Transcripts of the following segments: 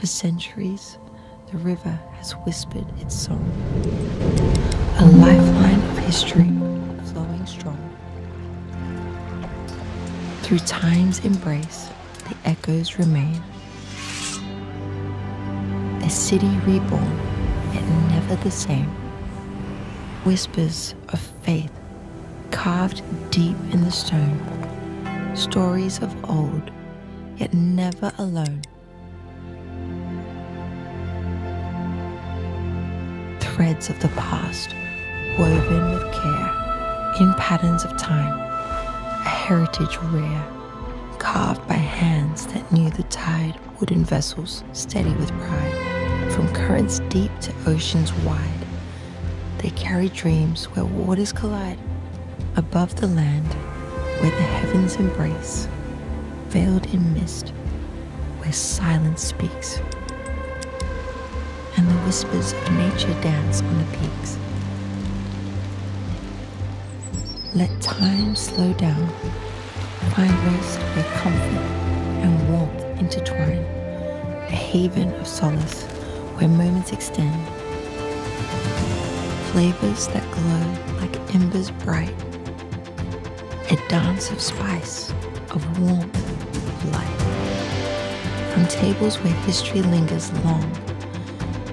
centuries, the river has whispered its song, a lifeline of history flowing strong. Through time's embrace, the echoes remain. A city reborn, yet never the same. Whispers of faith carved deep in the stone. Stories of old, yet never alone. Threads of the past, woven with care, in patterns of time. A heritage rare, carved by hands that knew the tide. Wooden vessels, steady with pride. From currents deep to oceans wide, they carry dreams where waters collide. Above the land, where the heavens embrace, veiled in mist, where silence speaks, and the whispers of nature dance on the peaks. Let time slow down, find rest where comfort and warmth intertwine, a haven of solace where moments extend, flavors that glow like embers bright, a dance of spice, of warmth, of light. From tables where history lingers long,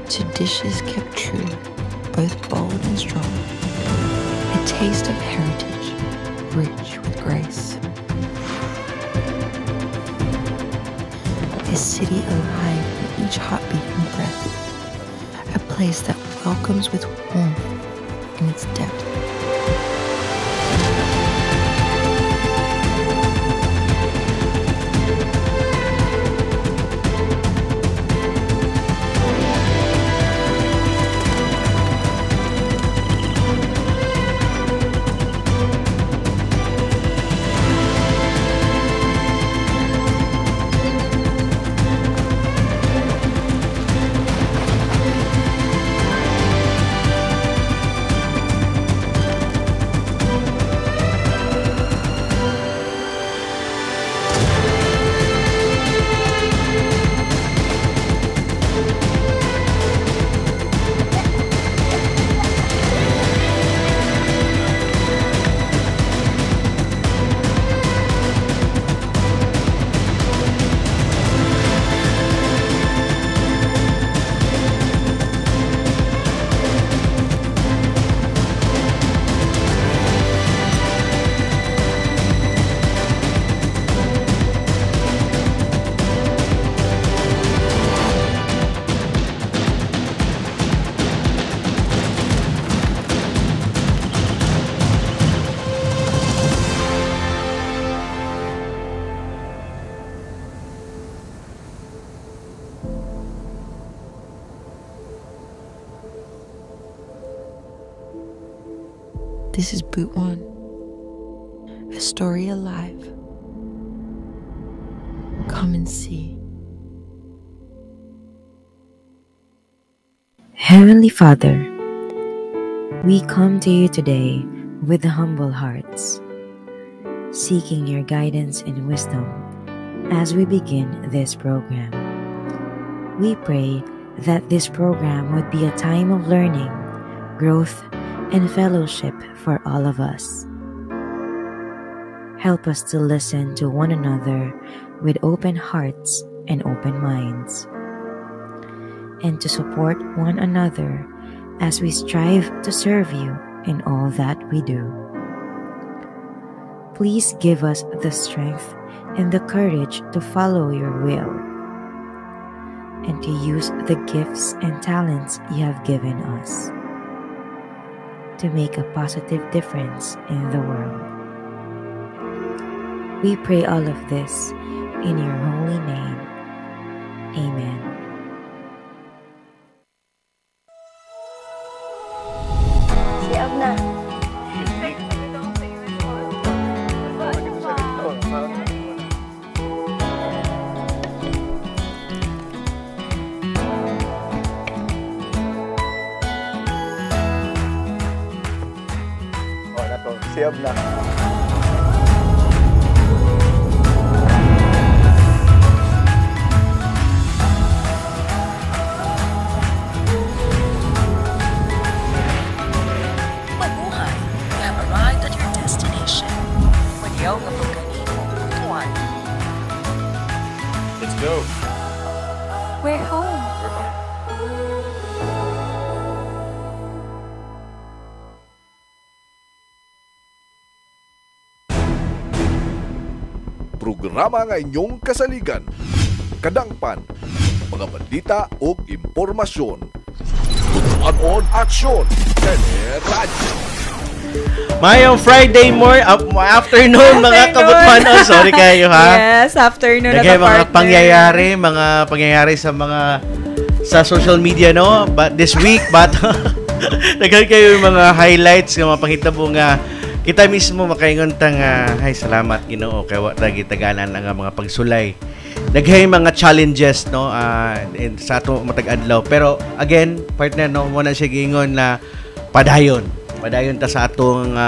to dishes kept true, both bold and strong. A taste of heritage, rich with grace. A city alive in each heartbeat and breath. A place that welcomes with warmth in its depth. This is Boot One, a story alive. Come and see. Heavenly Father, we come to you today with humble hearts, seeking your guidance and wisdom as we begin this program. We pray that this program would be a time of learning, growth, and fellowship for all of us. Help us to listen to one another with open hearts and open minds, and to support one another as we strive to serve you in all that we do. Please give us the strength and the courage to follow your will and to use the gifts and talents you have given us to make a positive difference in the world. We pray all of this in your holy name. Amen. Siap na. Siap na. programa nga inyong kasaligan. Kadangpan, mga balita o impormasyon. Butuan on aksyon, Teleradyo. Mayong Friday afternoon mga kabutman. Oh, sorry kayo ha. Yes, afternoon na mga pangyayari sa social media no. But this week nagkaroon kayo yung mga highlights ng mga panghitabo nga kita mismo makaingon tang ay salamat Ginoo kay wa gitaganan ang mga pagsulay. Naghay mga challenges no sa ato matag adlaw pero again partner no mo na siya giingon na padayon ta sa atong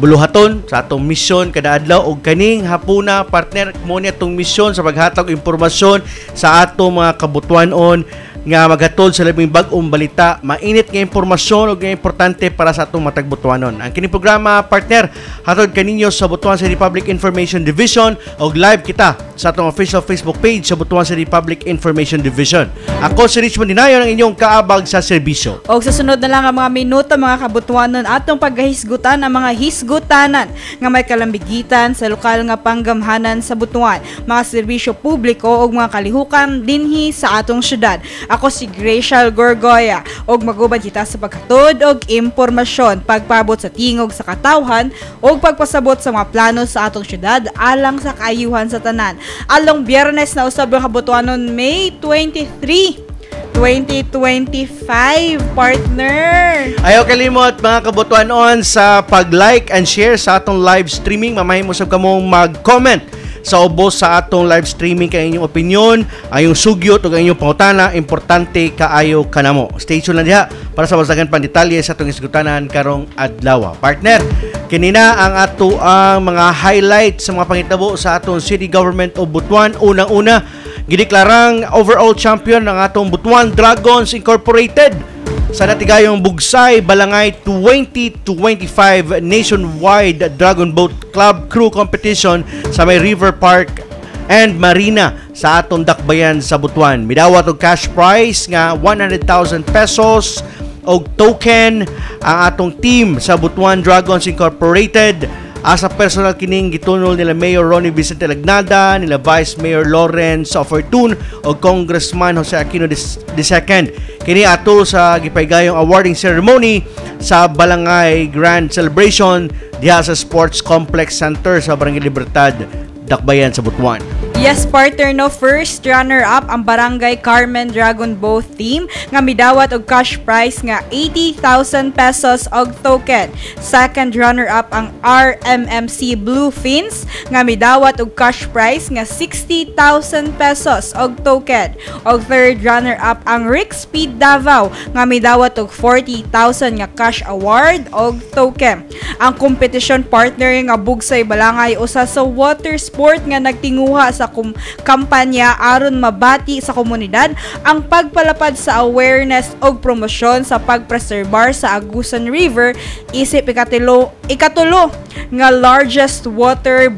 buluhaton sa atong misyon kada adlaw og kaning hapuna partner mo ni atong misyon sa paghatag impormasyon sa atong mga kabutuanon nga maghatod sa labing bag-ong balita, mainit nga impormasyon ug nga importante para sa atong matag butuanon. Ang kining programa partner hatod kaninyo sa Butuan City Public Information Division ug live kita sa atong official Facebook page sa Butuan City Public Information Division. Ako si Richmond Dinayon ang inyong kaabag sa serbisyo. Og sa sunod na lang ang mga minuto mga kabutuanon atong paghisgutan ang mga hisgutanan nga may kalambigitan sa lokal nga panggamhanan sa Butuan, mga serbisyo publiko ug mga kalihukan dinhi sa atong syudad. Ako si Gracial Gorgoya og magubad kita sa paghatod og impormasyon, pagpabot sa tingog sa katawhan og pagpasabot sa mga plano sa atong syudad alang sa kaayuhan sa tanan. Along Biyernes na usab ang kabutuanon May 23, 2025 partner. Ayaw kalimot mga kabutuanon sa pag-like and share sa atong live streaming. Mamahimo sab kamong mag-comment sa ubos sa atong live streaming kay inyong opinion, ayong sugyot ug inyong pangutana, importante kaayo kanamo. Stay tuned lang diha para sa basagan pang detalye sa atong isgutanan karong adlaw. Partner, kinina ang ato ang mga highlight sa mga pangitabo sa atong City Government of Butuan. Unang-una, gideklarang overall champion ng atong Butuan Dragons Incorporated sa natigayong Bugsay Balangay 2025 Nationwide Dragon Boat Club Crew Competition sa may River Park and Marina sa atong dakbayan sa Butuan. Midawat og cash prize nga 100,000 pesos og token ang atong team sa Butuan Dragons Incorporated. Asa personal kining gitunol nila Mayor Ronnie Vicente Lagnada, nila Vice Mayor Lawrence Fortun o Congressman Jose Aquino II. Kini ato sa gipaygayong awarding ceremony sa Balangay Grand Celebration diha sa Sports Complex Center sa Barangay Libertad, Dakbayan sa Butuan. Yes, partner no, first runner-up ang Barangay Carmen Dragon Boat team nga midawat og cash prize nga 80,000 pesos og token. Second runner-up ang RMMC Bluefins nga midawat og cash prize nga 60,000 pesos og token. Og third runner-up ang Rick Speed Davao nga midawat og 40,000 nga cash award og token. Ang competition partner nga Bugsay Balangay usa sa water sport nga nagtinguha sa kampanya aron mabati sa komunidad ang pagpalapad sa awareness og promosyon sa pagpreserbar sa Agusan River isip ikatulo nga largest water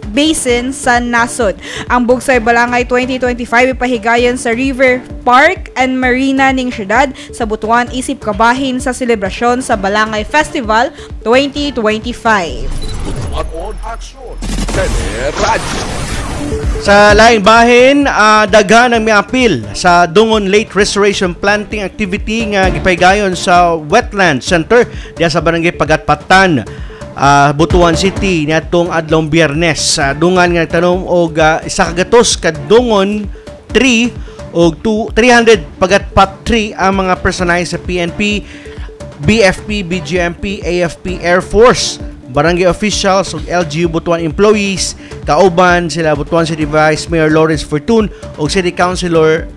basin sa nasod. Ang Bugsay Balangay 2025 ipahigayon sa River Park and Marina ning syudad sa Butuan isip kabahin sa selebrasyon sa Balangay Festival 2025. Butuan on aksyon, Teleradyo. Sa laing bahin, daghan ang miapil sa Dungon Late Restoration Planting Activity nga gipaygayon sa Wetland Center diya sa Barangay Pagatpatan, Butuan City niadtong adlawng Biyernes. Dungan nga nagtanom og isa ka gatos ka dungon 3 og 300 pagatpat 3 ang mga personahe sa PNP, BFP, BGMP, AFP, Air Force, barangay officials ug LGU Butuan employees, kauban sila Butuan City Vice Mayor Lawrence Fortun ug City Councilor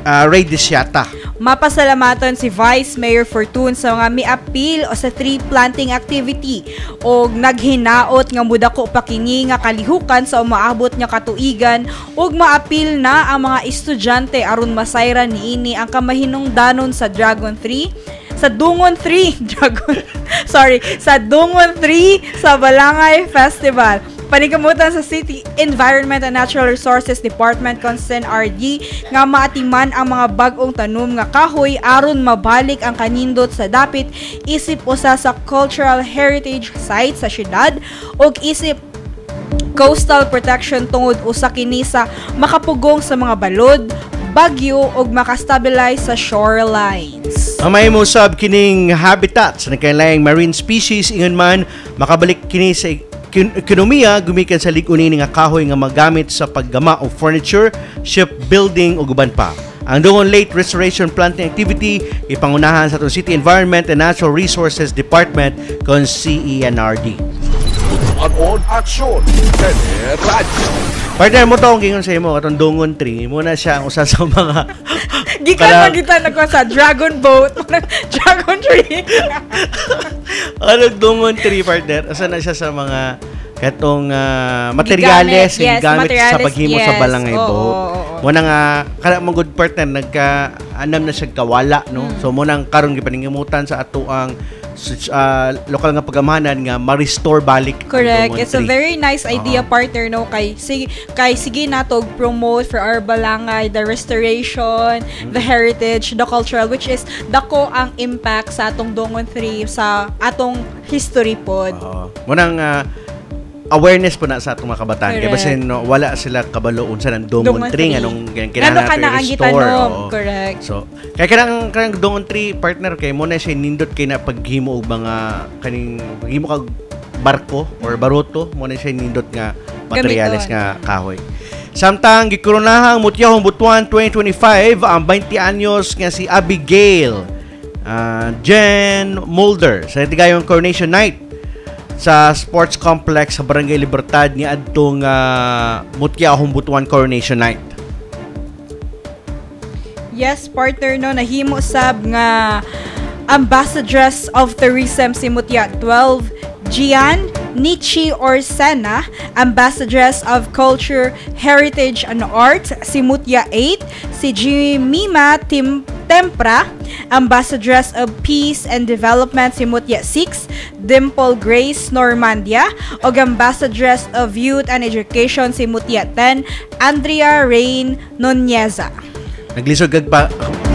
Ray Desiata. Mapasalamaton si Vice Mayor Fortun sa mga miapil o sa tree planting activity og naghinaot nga mudako pakingi nga kalihukan sa umaabot nga katuigan ug maapil na ang mga estudyante aron masayran niini ang kamahinungdanon sa Dragon 3 sa Dungon 3 sa Dungon 3 sa Balangay Festival. Panikamutan sa City Environment and Natural Resources Department Consent RD nga maatiman ang mga bag-ong tanom nga kahoy aron mabalik ang kanindot sa dapit isip usa sa cultural heritage site sa syudad ug isip coastal protection tungod usa kini sa makapugong sa mga balod, bagyo ug makastabilize sa shorelines. Ang mahimo sab kining habitats na kailayang marine species ingon man makabalik kini sa ekonomiya gumikan sa lig-uni nga kahoy nga magamit sa paggama og furniture, shipbuilding ug uban pa. Ang Dungon Lake Restoration Planting Activity ipangunahan sa City Environment and Natural Resources Department kon CENRD. On aksyon, radyo. Partner mo to ang gingon sa imo katong Dungon Tree muna siya ang usa sa mga Gikan magitan ako sa Dragon Boat, Dragon Tree. Ano Dungon Tree, partner? Asa na siya sa mga katong materyales gamit sa paghimo sa balangay boat. Muna nga kana mo good partner nagka-anam na siya kawala no. So mo nang karon gipaningimutan sa ato ang lokal nga pagamahanan nga ma-restore balik. Correct. It's a very nice idea, partner, no? Kay sige nato promote for our balangay, the restoration, the heritage, the cultural, which is dako ang impact sa atong Dungon 3 sa atong history pod. Munang awareness po na sa atong mga kabataan. Kaya basin no, wala sila kabalo unsa ng Dungon 3 anong kinahanglan nato i-restore. Correct. So, kaya kanang Dungon 3 partner kay mo na siya nindot kay na paghimo og mga kaning paghimo kag barko or baruto mo na siya nindot nga materyales nga kahoy. Samtang gikuronahang Mutyahong Butuan 2025 ang 20 anyos nga si Abigail Jen Mulder sa tigayong Coronation Night sa Sports Complex sa Barangay Libertad ni adtong Mutyahong Butuan Coronation Night. Yes, partner, no, nahimo sab nga Ambassadress of Tourism si Mutya 12, Gian Nichi Orsena, Ambassadress of Culture, Heritage and Arts si Mutya 8, si Jimima Tempra, Ambassadress of Peace and Development si Mutya 6, Dimple Grace Normandia, o Ambassadress of Youth and Education si Mutya 10, Andrea Rain Nuneza. Naglisod kag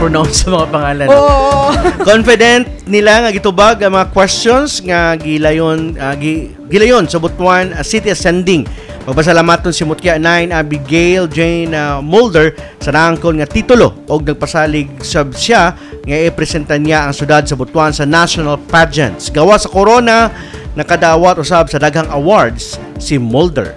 pronounce sa mga pangalan. Oh. Confident nila nga gitubag ang mga questions nga gilayon sa Butuan City Ascending. Magpasalamaton si Mutya 9 Abigail Jane Mulder sa naangkon nga titulo og nagpasalig sab siya nga ipresenta niya ang syudad sa Butuan sa national pageants. Gawa sa corona nakadawat usab sa daghang awards si Mulder.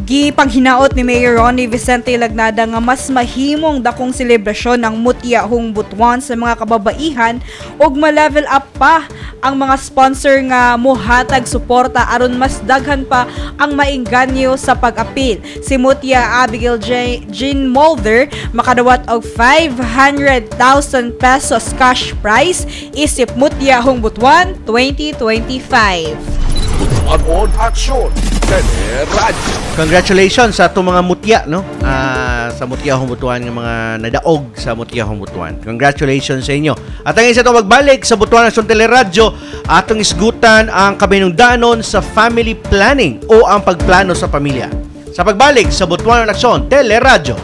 Gipanghinaot ni Mayor Ronnie Vicente Lagnada nga mas mahimong dakong selebrasyon ng Mutyahong Butuan sa mga kababaihan ug ma-level up pa ang mga sponsor nga mohatag suporta aron mas daghan pa ang maingganyo sa pag-apil. Si Mutya Abigail Jean Mulder makadawat og 500,000 pesos cash prize isip Mutyahong Butuan 2025. On aksyon, radyo. Congratulations sa atong mga mutya no. Sa Mutyahong Butuan nga mga nadaog sa Mutyahong Butuan. Congratulations sa inyo. At ang isa itong magbalik sa Butuan Aksyon Teleradyo, atong isgutan ang kabinungdanon sa family planning o ang pagplano sa pamilya. Sa pagbalik sa Butuan Aksyon Teleradyo.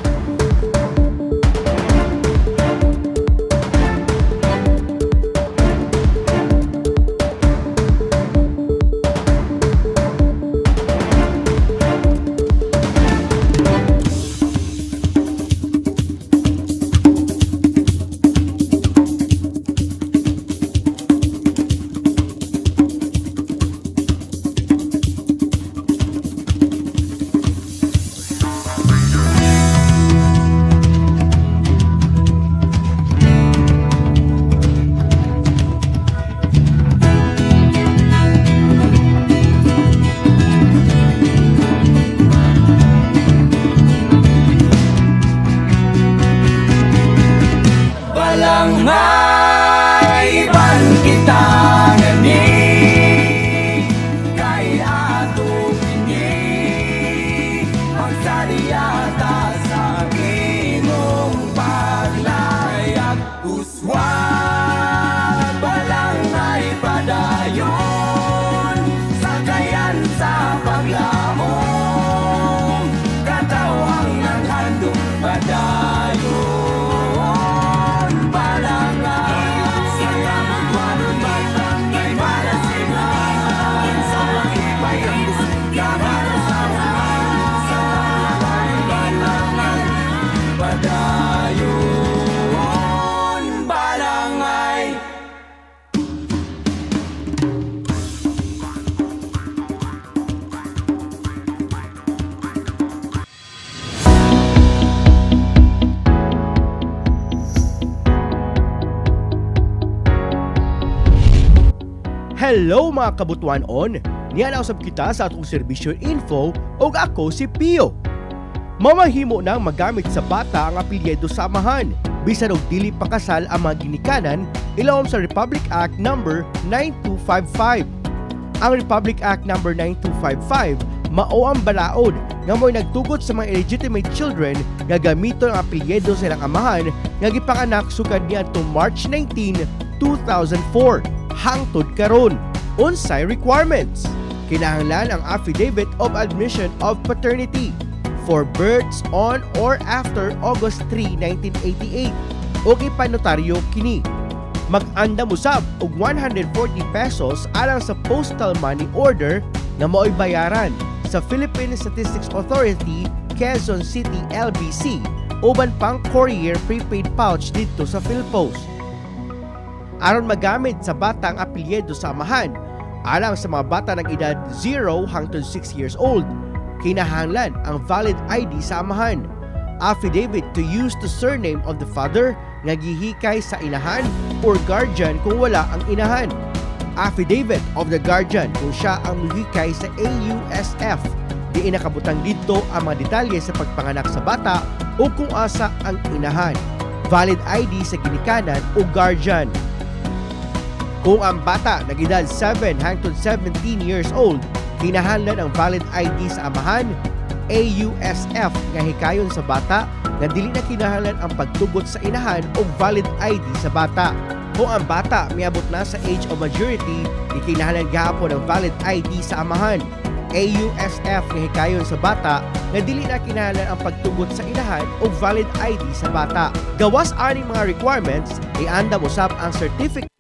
Hello mga kabutuanon! Niyan usab kita sa atong serbisyo info ug ako si Pio. Mamahimo nang magamit sa bata ang apelyido sa amahan bisan og dili pa kasal ang mga ginikanan ilawom sa Republic Act number 9255. Ang Republic Act number 9255 mao ang balaod nga mo'y nagtugot sa mga illegitimate children nga gamiton ang apelyido sa ilang amahan nga gipanganak sukad niadtong March 19, 2004 hangtod karon. Unsay requirements? Kinahanglan ang affidavit of admission of paternity for births on or after August 3, 1988 o ipanotaryo kini. Mag-andam usab og 140 pesos alang sa postal money order na mao'y bayaran sa Philippine Statistics Authority, Quezon City, LBC uban pang courier prepaid pouch dito sa PhilPost. Aron magamit sa bata ang apelyido sa amahan, alang sa mga bata ng edad 0 hangtod 6 years old, kinahanglan ang valid ID sa amahan, affidavit to use the surname of the father nga gihikay sa inahan or guardian kung wala ang inahan, affidavit of the guardian kung siya ang muhikay sa AUSF, di nakabutang dito ang mga detalye sa pagpanganak sa bata o kung asa ang inahan, valid ID sa ginikanan o guardian. Kung ang bata nag-edad 7 hangtod 17 years old, kinahanglan ang valid ID sa amahan, AUSF nga hikayon sa bata nga dili na kinahanglan ang pagtugot sa inahan o valid ID sa bata. Kung ang bata miabot na sa age of majority, kinahanglan gahapon ang valid ID sa amahan, AUSF nga hikayon sa bata nga dili na kinahanglan ang pagtugot sa inahan o valid ID sa bata. Gawas aning mga requirements, ianda mo sab ang certificate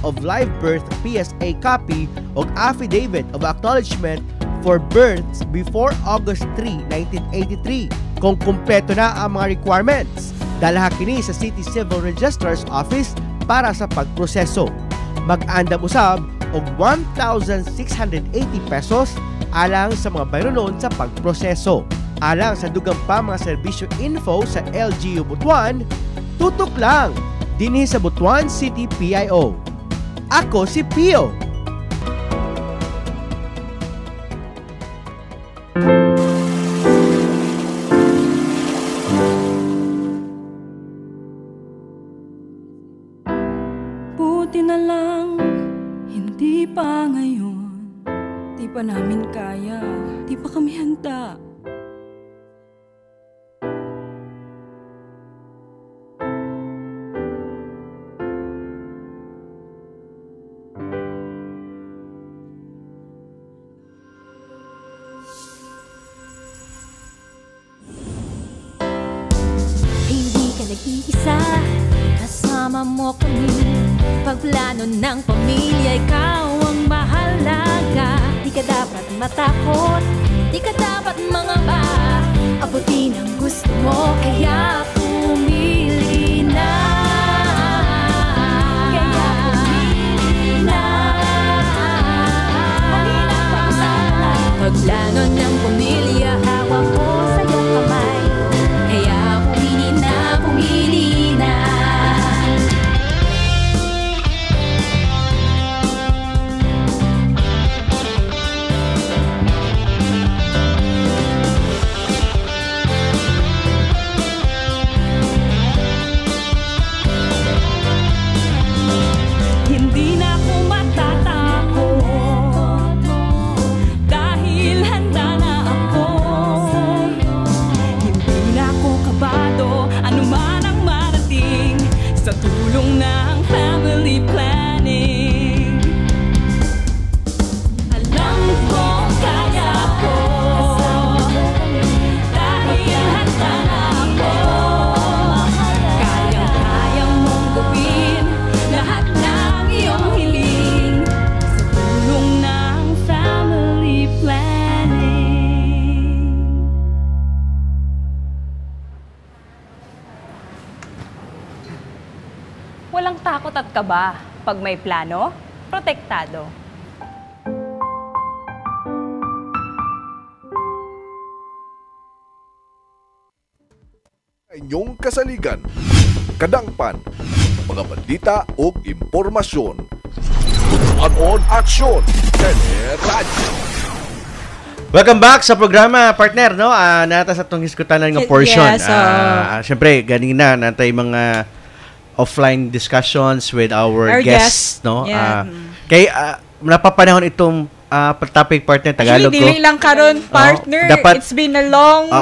of live birth PSA copy o affidavit of acknowledgement for births before August 3, 1983. Kung kumpleto na ang mga requirements, dalha kini sa City Civil Registrar's Office para sa pagproseso. Mag-andam usab og 1,680 pesos alang sa mga bayronon sa pagproseso. Alang sa dugang pa mga serbisyo info sa LGU Butuan, tutok lang dinhi sa Butuan City PIO. Ako si Pio. Buti na lang, hindi pa ngayon. Di pa namin kaya, di pa kami handa. Nag-iisa, kasama mo kami. Pagplano ng pamilya, ikaw ang mahalaga. Di ka dapat matakot, di ka dapat mangamba. Abutin ang gusto mo, kaya pumili na. Kaya pumili na. Halina pag-usapan. Pagplano ng pamilya, hawak ko sa iyong kamay. Kaya pumili na, pumili na. Hindi na ako matatakot dahil handa na ako. Hindi na ako kabado, anuman ang marating sa tulong ng family planning. Alam ko kaya ko dahil handa na ako. Kaya mong gawin lahat ng iyong hiling sa tulong ng family planning. Walang takot at kaba. Pag may plano, protektado. Inyong kasaligan, kadangpan, mga balita o impormasyon Tutuan aksyon, teleradyo. Welcome back sa programa, partner, no? Nata sa itong hiskutanan ng portion. Yes, Siyempre, ganina, natay mga offline discussions with our guests, no? Yeah. Kaya, napapanahon itong topic, partner, Tagalog ko. Actually, dili lang karon partner. Dapat, it's been a long,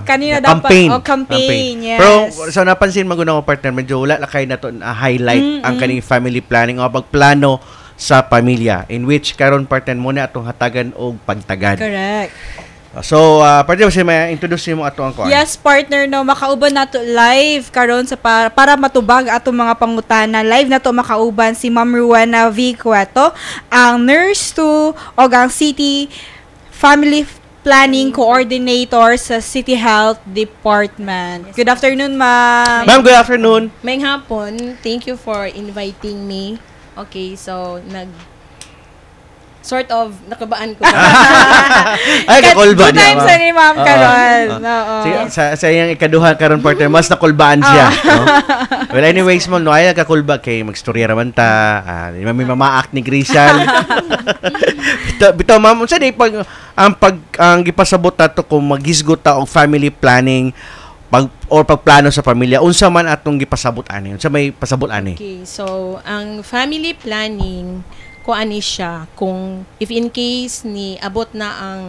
kanina campaign. dapat. Campaign, yes. Pero, so napansin maguna ko, partner, medyo wala na kayo na ito highlight ang kaning family planning o pagplano sa pamilya, in which karon partner muna atong hatagan o pagtagad. Correct. So, partner, kasi may introduce mo ato ang kuan. Yes, partner, no, makauban nato live karon sa para matubag atong mga pangutana. Live nato makauban si Ma'am Ruana V. Cueto, ang nurse 2 o ang City Family Planning Coordinator sa City Health Department. Good afternoon, ma'am. Ma'am, good afternoon. May hapon. Thank you for inviting me. Okay, so sort of nakabaan ko. Ay, kakulba niya. 2 times ni Ma'am karon. Sa iyang ikaduha karon partner, mas nakulbaan siya. No? Well, anyways, ma'am, no, ay kakulba kay magstorya raman ta. May mamaak ni Grisal. Bitaw, ma'am, unsa di ang gipasabot nato kung maghisgot ta og family planning pagplano sa pamilya, unsa man atong gipasabot ani? Unsa may pasabot ani? Okay, so ang family planning kung ani siya, kung if in case ni abot na ang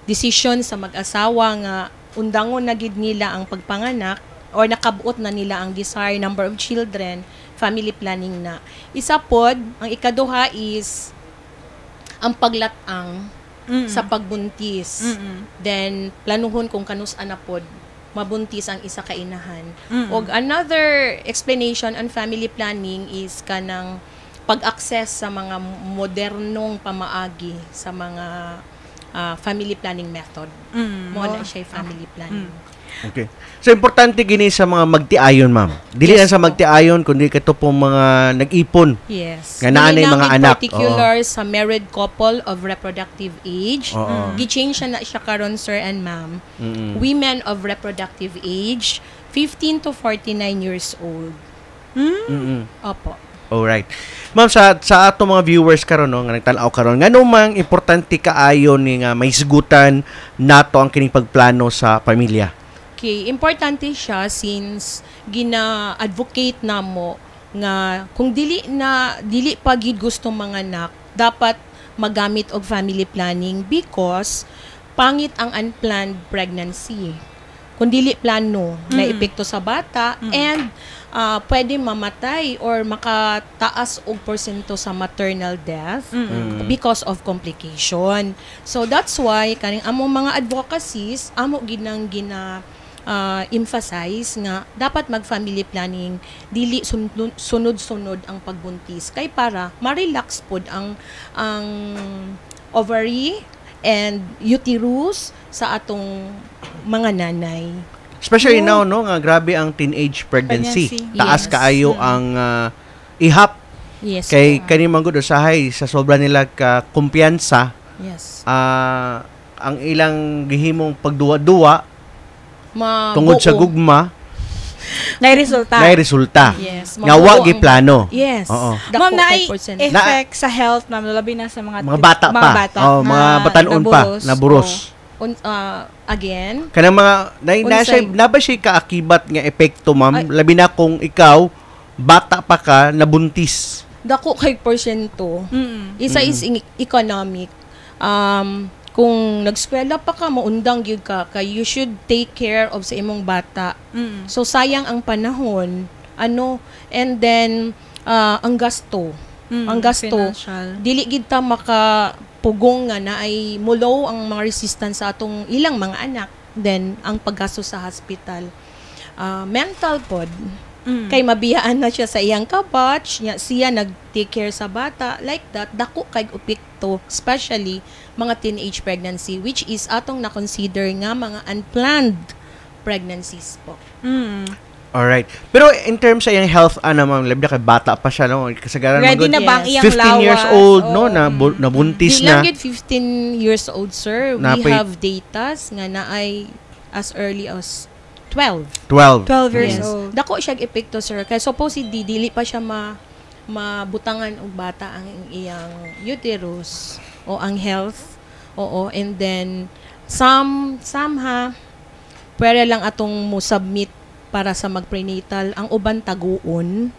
decision sa mag-asawa nga undangon na gid nila ang pagpanganak or nakabuot na nila ang desired number of children, family planning na. Isa pod, ang ikaduha is ang paglatang sa pagbuntis. Then planuhon kung kanus anapod mabuntis ang isa ka inahan. Og another explanation on family planning is kanang pag-access sa mga modernong pamaagi sa mga family planning method. Mo na siya family planning. Okay. So, importante gini sa mga magtiayon, ma'am. Dili lang sa magtiayon, kundi kato pong mga nag-ipon. Yes. Nga naanay mga anak. In particular, sa married couple of reproductive age. Gi-change na siya karon, sir and ma'am. Women of reproductive age, 15 to 49 years old. Opo. Alright. Ma'am, sa ato mga viewers karon no, nga nagtanaw karon, ngano mang importante kaayo ni nga may sigutan nato ang kining pagplano sa pamilya? Okay, importante siya since gina-advocate namo nga kung dili pa gid gusto mga anak, dapat magamit og family planning because pangit ang unplanned pregnancy. Kung dili plano, na epekto sa bata and pwede mamatay or makataas og porsyento sa maternal death because of complication. So that's why kaning among mga advocacies amo ginang emphasize nga dapat mag-family planning, dili sunod-sunod ang pagbuntis kay para ma-relax pod ang ovary and uterus sa atong mga nanay. Especially now, no, nga grabe ang teenage pregnancy. Taas kaayo ang ihap. Yes. Kay kani man gud usahay sa sobra nila ka kumpiyansa. Yes. Ang ilang gihimong pagduwa-duwa tungod sa gugma Nay resulta. Yes. Nga wa gi plano. Yes. Ma'am, naay effect sa health, ma'am, labi na sa mga bata pa. Mga batanon pa na buros. Again, kanang mga na ba siya kaakibat nga epekto, ma'am? Labi na kung ikaw bata pa ka nabuntis. Dako kay porsyento. Isa is economic. Kung nagskwela pa ka, maundang gyud ka, you should take care of sa imong bata. So sayang ang panahon, and then ang gasto. Ang gasto, dili gid ta makapugong nga na ay mulow ang mga resistance sa atong ilang mga anak. Then ang paggasto sa hospital. Mental pod. Kay mabiyaan na siya sa iyang kabatch, siya nag-take care sa bata, like that, dako kay upikto, especially mga teenage pregnancy, which is atong na-consider nga mga unplanned pregnancies po. Alright. Pero in terms sa iyang health, ma'am, labi na kay bata pa siya, no? Kasagaran ready na bang iyang 15 years old, no? Nabuntis na. Di lang 15 years old, sir. We have datas nga na ay as early as 12 years old. Dako siya epekto, sir. Kaya supposedly dili pa siya mabutangan og bata ang iyang uterus o ang health. Oo, and then some ha pwede lang atong mo submit para sa mag-prenatal, ang uban taguon.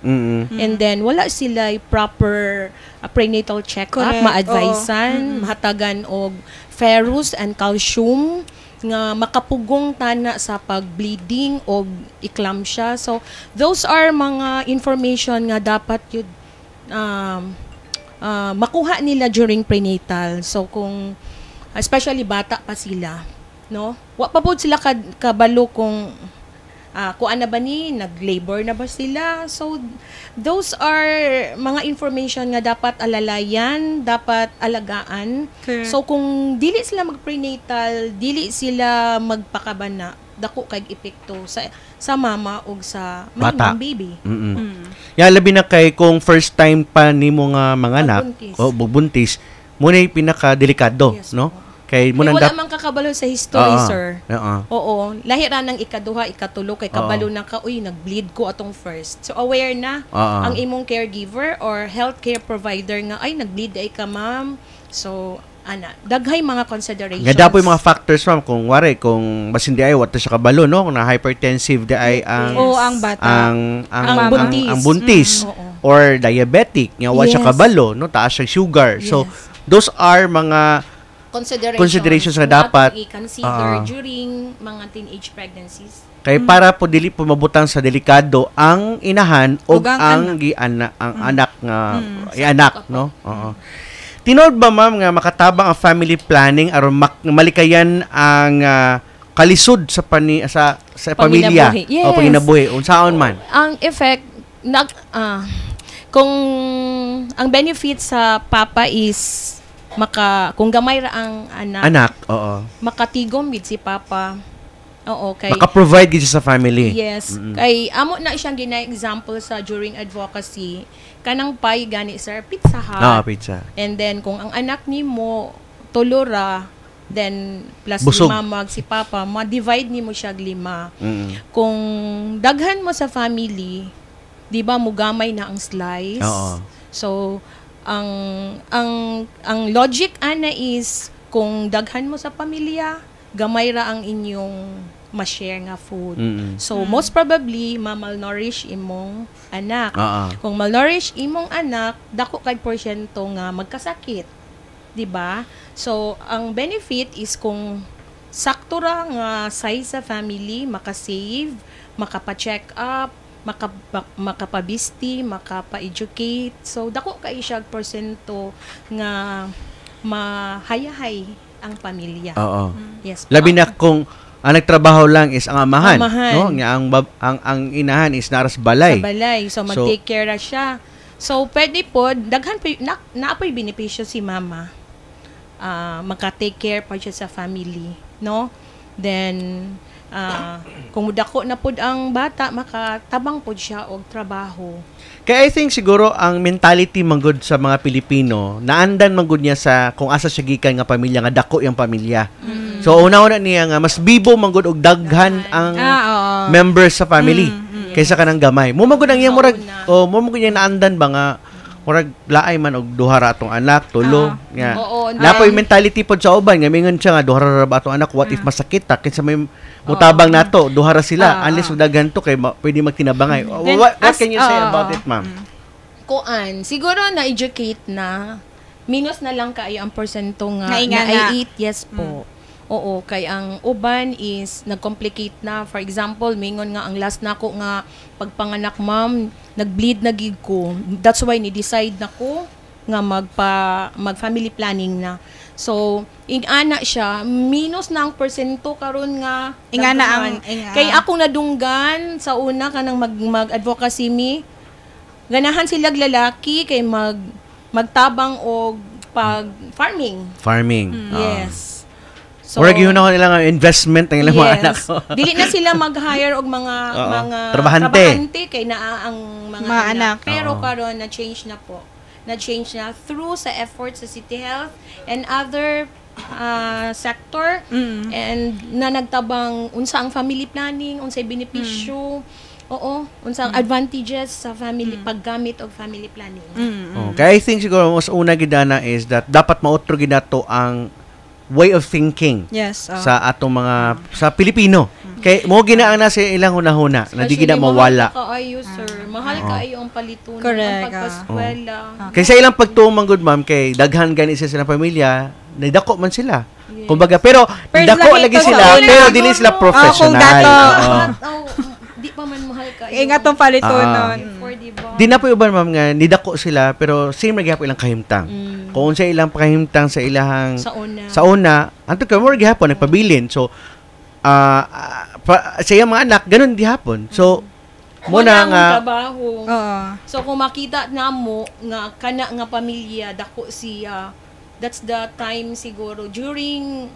And then wala sila proper prenatal check-up, ma-advisean, mahatagan og ferrous and calcium nga makapugong tana sa pag-bleeding o eclampsia. So those are mga information nga dapat yun makuha nila during prenatal. So kung especially bata pa sila, no? Wa pa po sila kabalo kung ano ba ni nag-labor na ba sila. So those are mga information nga dapat alalayan, dapat alagaan. Okay. So kung dili sila mag-prenatal, dili sila magpakabana, dako kay epekto sa mama ug sa bata. baby. Ya labi na kay kung first time pa nimo nga manganak o buntis, mo na pinaka delikado, no? Kay mo wala man kakabalo sa history, sir. Oo. Lahi ra nang ikaduha, ikatulo kay kabalo na ka, uy, nag-bleed ko atong first. So aware na ang imong caregiver or healthcare provider nga ay nag-bleed ay ka, ma'am. So daghay mga considerations. Nga dapoy mga factors, ma'am, kung kung masindi ay wata siya kabalo, no, kung na hypertensive di ay ang bata, ang buntis or diabetic, nga wa siya kabalo, no, taas siya sugar. So those are mga considerations nga dapat i-consider during mga teenage pregnancies. Kay para po dili po mabutang sa delikado ang inahan o ang anak nga ianak, no? Tinood ba, ma'am, nga makatabang ang family planning aron malikayan ang kalisod sa pamilya o panginabuhi unsaon man? Ang effect kung ang benefit sa papa is kung gamay ra ang anak, makatigom gid si papa. Kay maka-provide gid sa family. Yes. Kay amo na siyang gina-example sa during advocacy kanang pay gani, sir, Pizza Hut. Pizza. And then kung ang anak nimo tulo ra, then plus busog. 5 mag si papa, ma-divide nimo siya 5. Kung daghan mo sa family, di ba mo gamay na ang slice. So ang logic ana is kung daghan mo sa pamilya, gamay ra ang inyong ma-share nga food. So most probably ma-malnourish imong anak. Kung malnourish imong anak, dako kay porsyento nga magkasakit. Di ba? So ang benefit is kung sakto ra nga size sa family, maka-save, makapa-check up, makapabisti, makapa-educate. So dako kay siya porsyento nga mahayahay ang pamilya. Yes. Labi na kung ang nagtrabaho lang is ang amahan. No? Nga ang inahan is naras balay. Sa balay. So mag-take care ra siya. So pwede po daghan naapoy benepisyo si mama. Maka-take care pa siya sa family, no? Then kung mudako na pud ang bata, makatabang pud siya og trabaho. Kaya I think siguro ang mentality manggod sa mga Pilipino, naandan manggod niya sa kung asa siya gikan nga pamilya, nga dako yung pamilya. So una-una niya nga mas bibo manggod og daghan ang members sa family kaysa kanang gamay. Mo manggod ang iyang murag mo manggod niya naandan ba nga murag laay man og duha ra atong anak, tulo nga. Napoy mentality pod sa uban nga mingon siya nga duha ra ba atong anak, what if masakit ta kinsa may mutabang nato, duha ra sila unless daghan to kay pwede magtinabangay. What can you say about it, ma'am? Siguro na-educate na minus na lang kaayo ang porsyento nga na-eat, yes po. Oo, kay ang uban is nag-complicate na. For example, mingon nga ang last nako nga pagpanganak, ma'am, nag-bleed na gid ko. That's why ni-decide nako nga mag-family planning na. So, ingana siya, minus na ang porsyento karon nga ingana kay akong nadunggan sa una kanang mag-advocacy mi. Ganahan silang lalaki kay magtabang og farming. Yes. So, or yun ako nilang investment ng ilang mga anak. Dili na sila mag-hire og mga trabahante kay naa ang mga anak. Pero karon na-change na po. Na-change na through sa efforts sa City Health and other sector and na nagtabang unsa ang family planning, unsay benepisyo. Oo, unsang advantages sa family paggamit og family planning. Okay, I think siguro mas una gidana is that dapat mautro gid nato ang way of thinking sa atong mga sa Pilipino. Kay mo ginaan na sa ilang hunahuna na di gina mawala. Kaayo sir, mahal kaayo ang palitunan ang pagpaskwela. Kay sa ilang pagtuong good ma'am kay daghan gani sa silang pamilya, nadako man sila. Kumbaga pero dako lagi sila pero dili sila professional. Di pa man mahal kayo. Ingat tong palitunon. Di na po uban ma'am nga nidako sila pero same ra gyapon ilang kahimtang. Kung sa ilang kahimtang sa ilahang sa una anto ka mo gyapon nagpabilin. So sa iyang mga anak ganun gihapon. So mo na nga trabaho. So kung makita namo nga kana nga pamilya dako siya, that's the time siguro during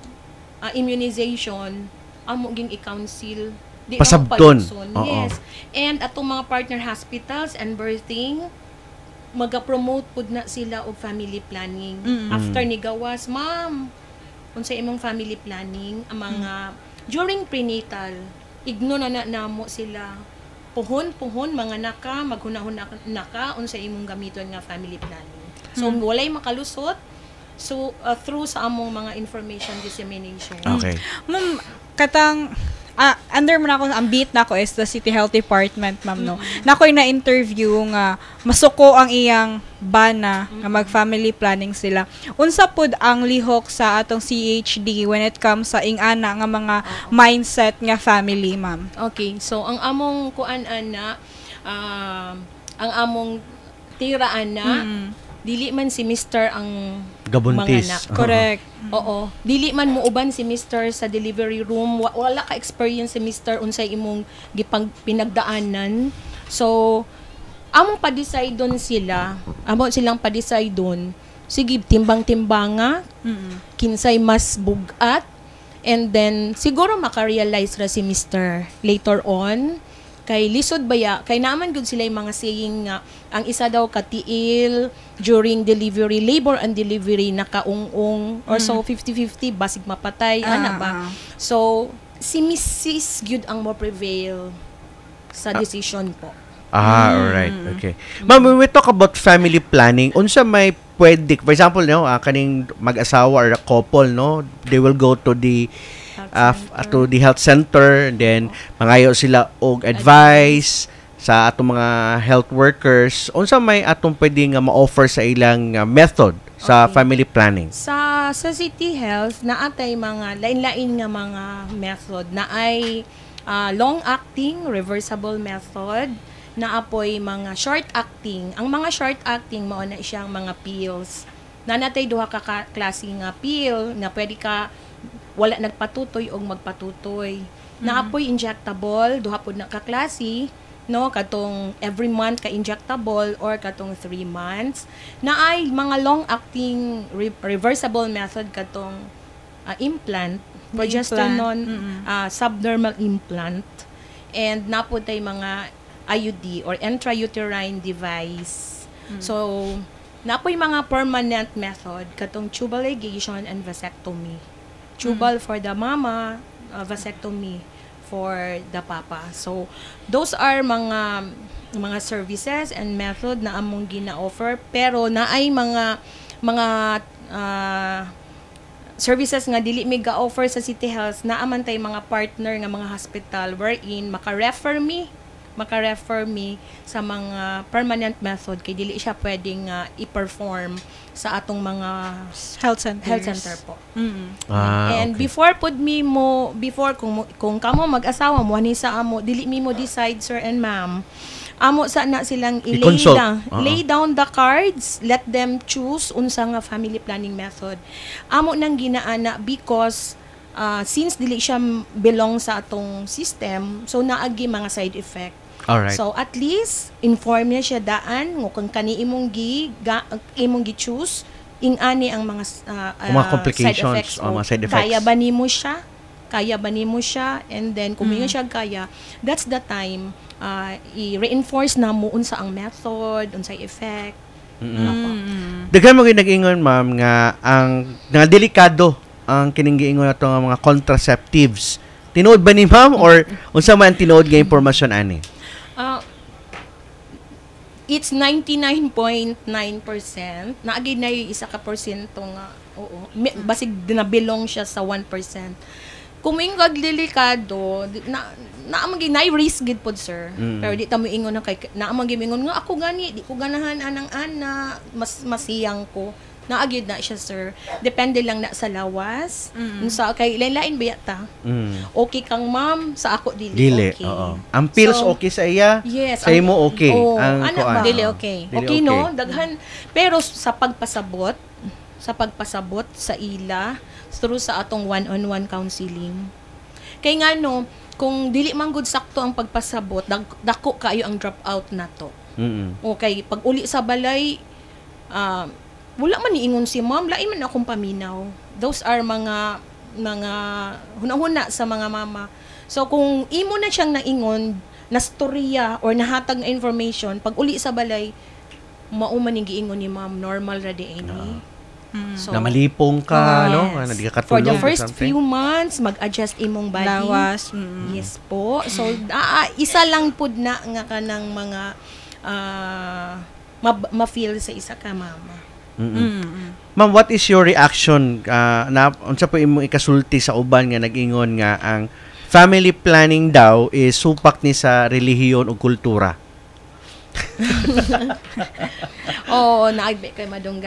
immunization amo ging i-counsel di pasabton. Yes. And atong mga partner hospitals and birthing maga-promote pud na sila og family planning. After ni gawas, ma'am, unsay imong family planning ang mga during prenatal igno na namo sila puhon mga naka maghunahuna naka unsay imong gamiton nga family planning. So walay makalusot so through sa among mga information dissemination. Okay. Ma'am, katang under mo na ako, ang beat na ako is the City Health Department, ma'am, no? Na ako'y na-interview nga, masuko ang iyang bana nga mag-family planning sila. Unsa pud ang lihok sa atong CHD when it comes sa ing-ana nga mga mindset nga family, ma'am? Okay, so ang among kuan-ana, ang among tiraan na, dili man si Mr. ang gabuntis. Mga anak. Correct. Oo. Dili man muuban si Mr. sa delivery room. Wala ka experience si Mr. unsay imong pinagdaanan. So, among pa-decide doon sila. Amo silang pa-decide doon. Sige, timbang-timbanga. Kinsay mas bugat. And then, siguro makarealize ra si Mr. later on. Kay lisod baya, kay naman gud sila yung mga saying nga ang isa daw katiil during delivery, labor and delivery nakaung-ung or so 50-50 basig mapatay ana ba. So si Mrs. Gyud ang mo prevail sa decision po. Alright. Okay. Ma'am, when we talk about family planning, unsa may pwede, for example, no, kaning mag-asawa or a couple, no, they will go to the health center, and then mangayo sila og advice sa atong mga health workers. Unsa may atong pwede nga ma-offer sa ilang method sa family planning? Sa City Health naatay mga lain-lain nga mga method na ay long-acting, reversible method, na apoy mga short-acting. Ang mga short-acting mao na siyang mga pills. Nanatay duha ka klase nga pill nga pwede ka wala nagpatutoy o magpatutoy. Naapoy injectable, duha pod na kaklase, no, katong every month ka injectable or katong 3 months. Na ay mga long-acting reversible method katong implant, progesterone subdermal implant, and napod tay mga IUD or intrauterine device. So, napoy mga permanent method katong tubal ligation and vasectomy. Tubal for the mama, vasectomy for the papa. So, those are mga services and method na among gina-offer, pero naay mga services nga dili mi ga-offer sa City Health na amantay mga partner nga mga hospital wherein maka-refer me sa mga permanent method kay dili siya pwedeng i-perform sa atong mga health center po. And before kung kamo mag-asawa mo ani sa amo dili mi mo decide, sir and ma'am, amo sa na silang lay down the cards, let them choose unsa nga family planning method. Amo nang ginaana because since dili siya belong sa atong system, so naagi mga side effect. Alright. So at least inform niya siya daan ngo kung kani imong gi-choose ing-ani ang mga mga complications side effects, mga side effects. Kaya ba nimo siya, and then kung mingon siya kaya, that's the time i-reinforce na mo unsa ang method, unsay effect. Daghan mo nag-ingon, ma'am, nga ang nga delikado ang kining giingon nato nga mga contraceptives. Tinuod ba ni ma'am or unsa man tinuod nga impormasyon ani? It's 99.9%. Naagay na yung isa ka porsyento nga. Oo. Basig na-belong siya sa 1%. Kung may delikado, naamang na-risk gid pod, sir. Pero di ta mo ingon na kay naamang gimingon nga ako gani, di ko ganahan anang ana, mas masiyang ko. Naagid na siya, sir. Depende lang na sa lawas. Sa kay lain-lain ba ta? Okay kang ma'am, sa ako dili okay. Oo. Ang pills okay sa iya, yes, sa imo okay. Ang ba? Dili okay. Okay, no? Daghan. Pero sa pagpasabot sa ila, through sa atong one-on-one counseling. Kay nga no, kung dili man gud sakto ang pagpasabot, dako kayo ang dropout nato. Okay, pag uli sa balay, wala man niingon si ma'am, lain man akong paminaw. Those are mga hunahuna sa mga mama. So kung imo na siyang naingon na storya or nahatag na information, pag uli sa balay, mao man ning giingon ni ma'am, normal ra di any. So, na malipong ka, no? Hindi ka katulog. For the first few months, mag-adjust imong body. Lawas. Yes po. So, isa lang pud na nga kanang mga ma-feel sa isa ka mama. Ma'am, what is your reaction na unsa po imong ikasulti sa uban nga nag-ingon nga ang family planning daw is supak ni sa relihiyon o kultura? Oo, naagbe kay madunggan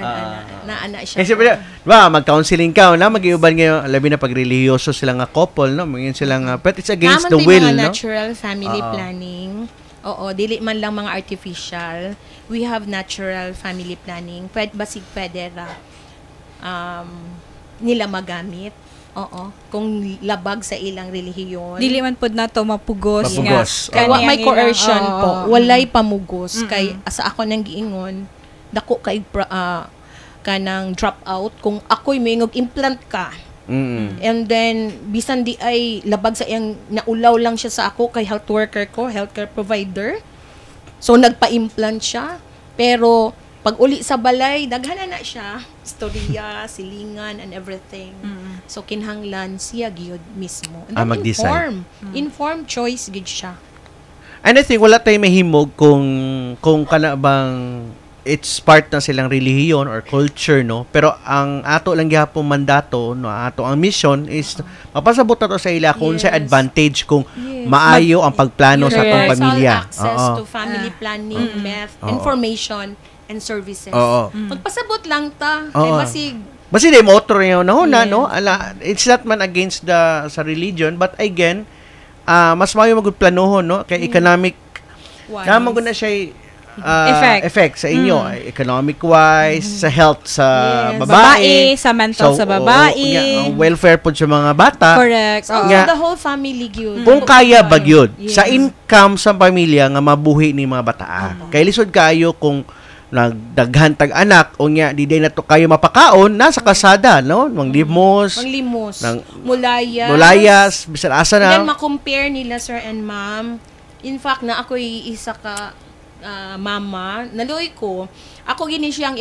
ana siya. Kasi mag-counseling ka na mag-iuban ngayon, labi na pag relihiyoso sila nga couple, no? Mga sila nga, but it's against the will, no? Natural family planning. Oo, dili man lang mga artificial. We have natural family planning. Pwede ra nila magamit. Oo. Kung labag sa ilang relihiyon. Dili man pod nato mapugos. Kaya may coercion po. Walay pamugos. Kay sa ako nang giingon, dako kay kanang drop out kung ako'y may implant ka. And then bisan di ay labag sa iyang naulaw lang siya sa ako kay healthcare provider. So nagpa-implant siya. Pero pag uli sa balay, daghana na siya. Storya, silingan, and everything. So, kinhanglan siya gyud mismo. And then inform choice gid siya. And I think wala tayo mahimog kung kana bang it's part na silang relihiyon or culture, no? Pero ang ato lang gihapon mandato, no, ato ang mission is mapasabot nato sa ila kung sa advantage kung maayo ang pagplano sa atong pamilya. Access to family planning, information, and services. Magpasabot lang ta. Kay basig day mo otro yun, no? It's not man against sa religion, but again, mas maayo magplanuhon, no? Kay economic naman ko na siya effect sa inyo, economic wise, sa health sa babae, sa mental sa babae, welfare po sa mga bata. Correct. So, the whole family gyud. Kung kaya ba gyud sa income sa pamilya nga mabuhi ni mga bata. Kay lisod kayo kung nagdaghan tag anak o nya di day na to kayo mapakaon nasa kasada, no? Manglimos, mulayas bisan asa na. Then ma-compare nila, sir and ma'am. In fact, na ako'y isa ka mama, naluoy ko, ako gini siyang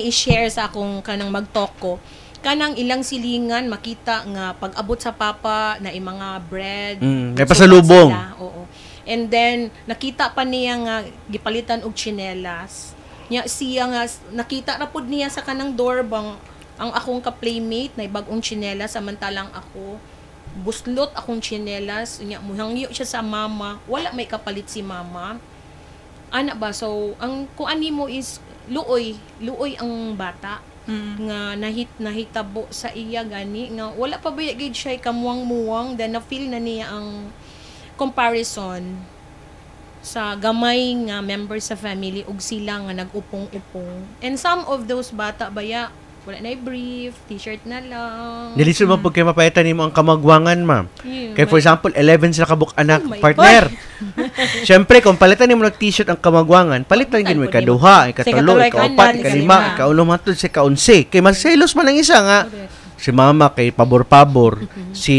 i-share sa akong kanang mag-talk ko. Kanang ilang silingan, makita nga pag-abot sa papa na mga bread. May pasalubong. Oo. And then, nakita pa niya nga gipalitan og tsinelas. Siya nga, nakita na pod niya sa kanang doorbang ang akong ka-playmate na bagong tsinelas, samantalang ako, buslot akong tsinelas, muhangyo siya sa mama, wala may kapalit si mama. Ana ba? So, kung ani mo is, luoy ang bata, nga nahitabo sa iya gani, nga wala pa ba gid siya kamuwang-muwang, then na-feel na niya ang comparison sa gamay nga members sa family ug sila nga nag-upong-upong. And some of those bata baya wala na brief, t-shirt na lang. Dilisod mo pag kayo mapahitan nimo ang kamagwangan, ma'am. Kaya for example, 11 sila kabuk anak partner. Siyempre, kung palitan nimo ng t-shirt ang kamagwangan, palitan gid mo ikaduha, ikatulo, ikaapat, ikalima, ikaulom hatod sa kaunsi. Kay maselos man ang isa nga. Si mama kay pabor-pabor, si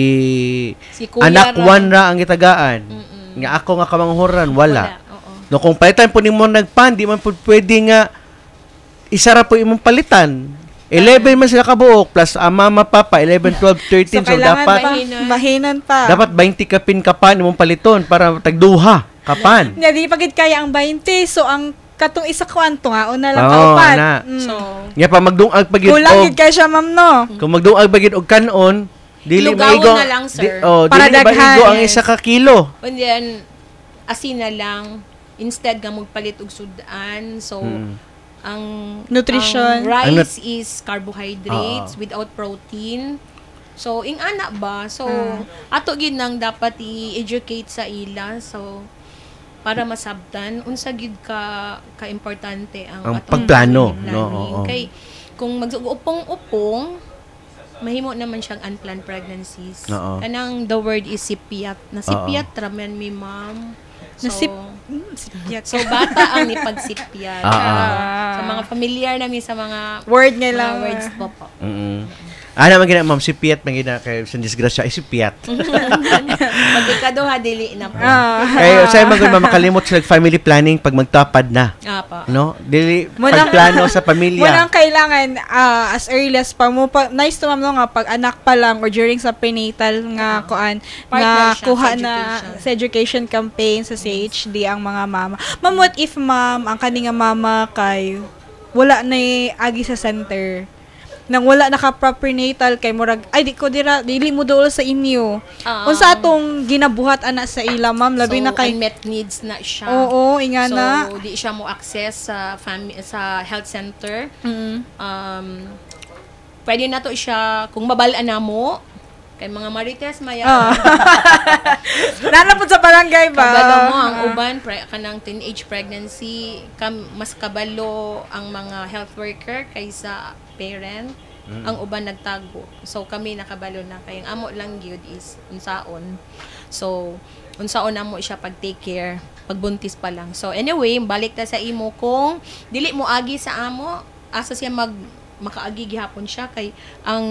anak one ra ang gitagaan. Nga ako nga kamanghuran, wala. No, kung palitan po nimo nagpan, di man po pwede nga isara po imong palitan. 11 man sila kabuok plus mama papa 11 12 13 so dapat mahinan pa. Dapat 20 kapin ka pa imong paliton para tagduha. Kapan? Nya di pagid kaya ang 20. So ang katong isa kwanto nga una lang Oo, kaupat. ana. So, Nya pa magdungag pagid kulang gid kay siya ma'am no. kung magdungag pagid og kanon, dili Lugawon maigo na lang, sir. Para dili daghan, maigo ang yes. isa ka kilo. and then, asin na lang, instead nga magpalit og sudan. So, ang Nutrition. ang Ang rice is carbohydrates without protein. So, ing ana ba? So, ato gid nang dapat i-educate sa ila. So, para masabtan unsa gid ka importante ang atong pagplano, family no? planning. Oo. Kay kung mag-upong-upong, mahimo naman siyang unplanned pregnancies. Oo. Kanang the word is sipiat. Na sipiat ramen mi ma'am. So, Sipiat. so bata ang nipagsipiat. Sa mga familiar namin sa mga Word nga mga lang. words po po. Ana man gina ma'am si Piat man gina kay sa disgrasya ay si Piat. Pagkikaduha dili na po. Kay say man gud makalimot sa family planning pag magtapad na. Apa. No? Dili Munang- pagplano sa pamilya. Munang kailangan as early as pa mo pa, nice to ma'am no nga pag anak pa lang or during sa prenatal nga kuan Partner nga siya kuha sa na education. sa education campaign sa CHD ang mga mama. Ma'am, what if ma'am ang kaninga mama kay wala na agi sa center? Nang wala naka-prenatal kay murag ay dili mo dool sa inyo. Unsa atong ginabuhat ana sa ila ma'am labi So, na kay unmet needs na siya. Oo, ingana. So, di siya mo access sa health center. Pwede na to siya, kung mabalaan na mo, kay mga marites, maya. Nanapod sa barangay ba? Kabalo mo, ang uban, kanang teenage pregnancy, mas kabalo ang mga health worker kaysa parent. Ang uban nagtago. So, kami nakabalo na. Kayang amo lang yun is unsaon. So, unsaon na mo siya pag-take care, pagbuntis pa lang. So, anyway, balik ta sa imo kung dili mo agi sa amo, asa siya makaagi gihapon siya kay ang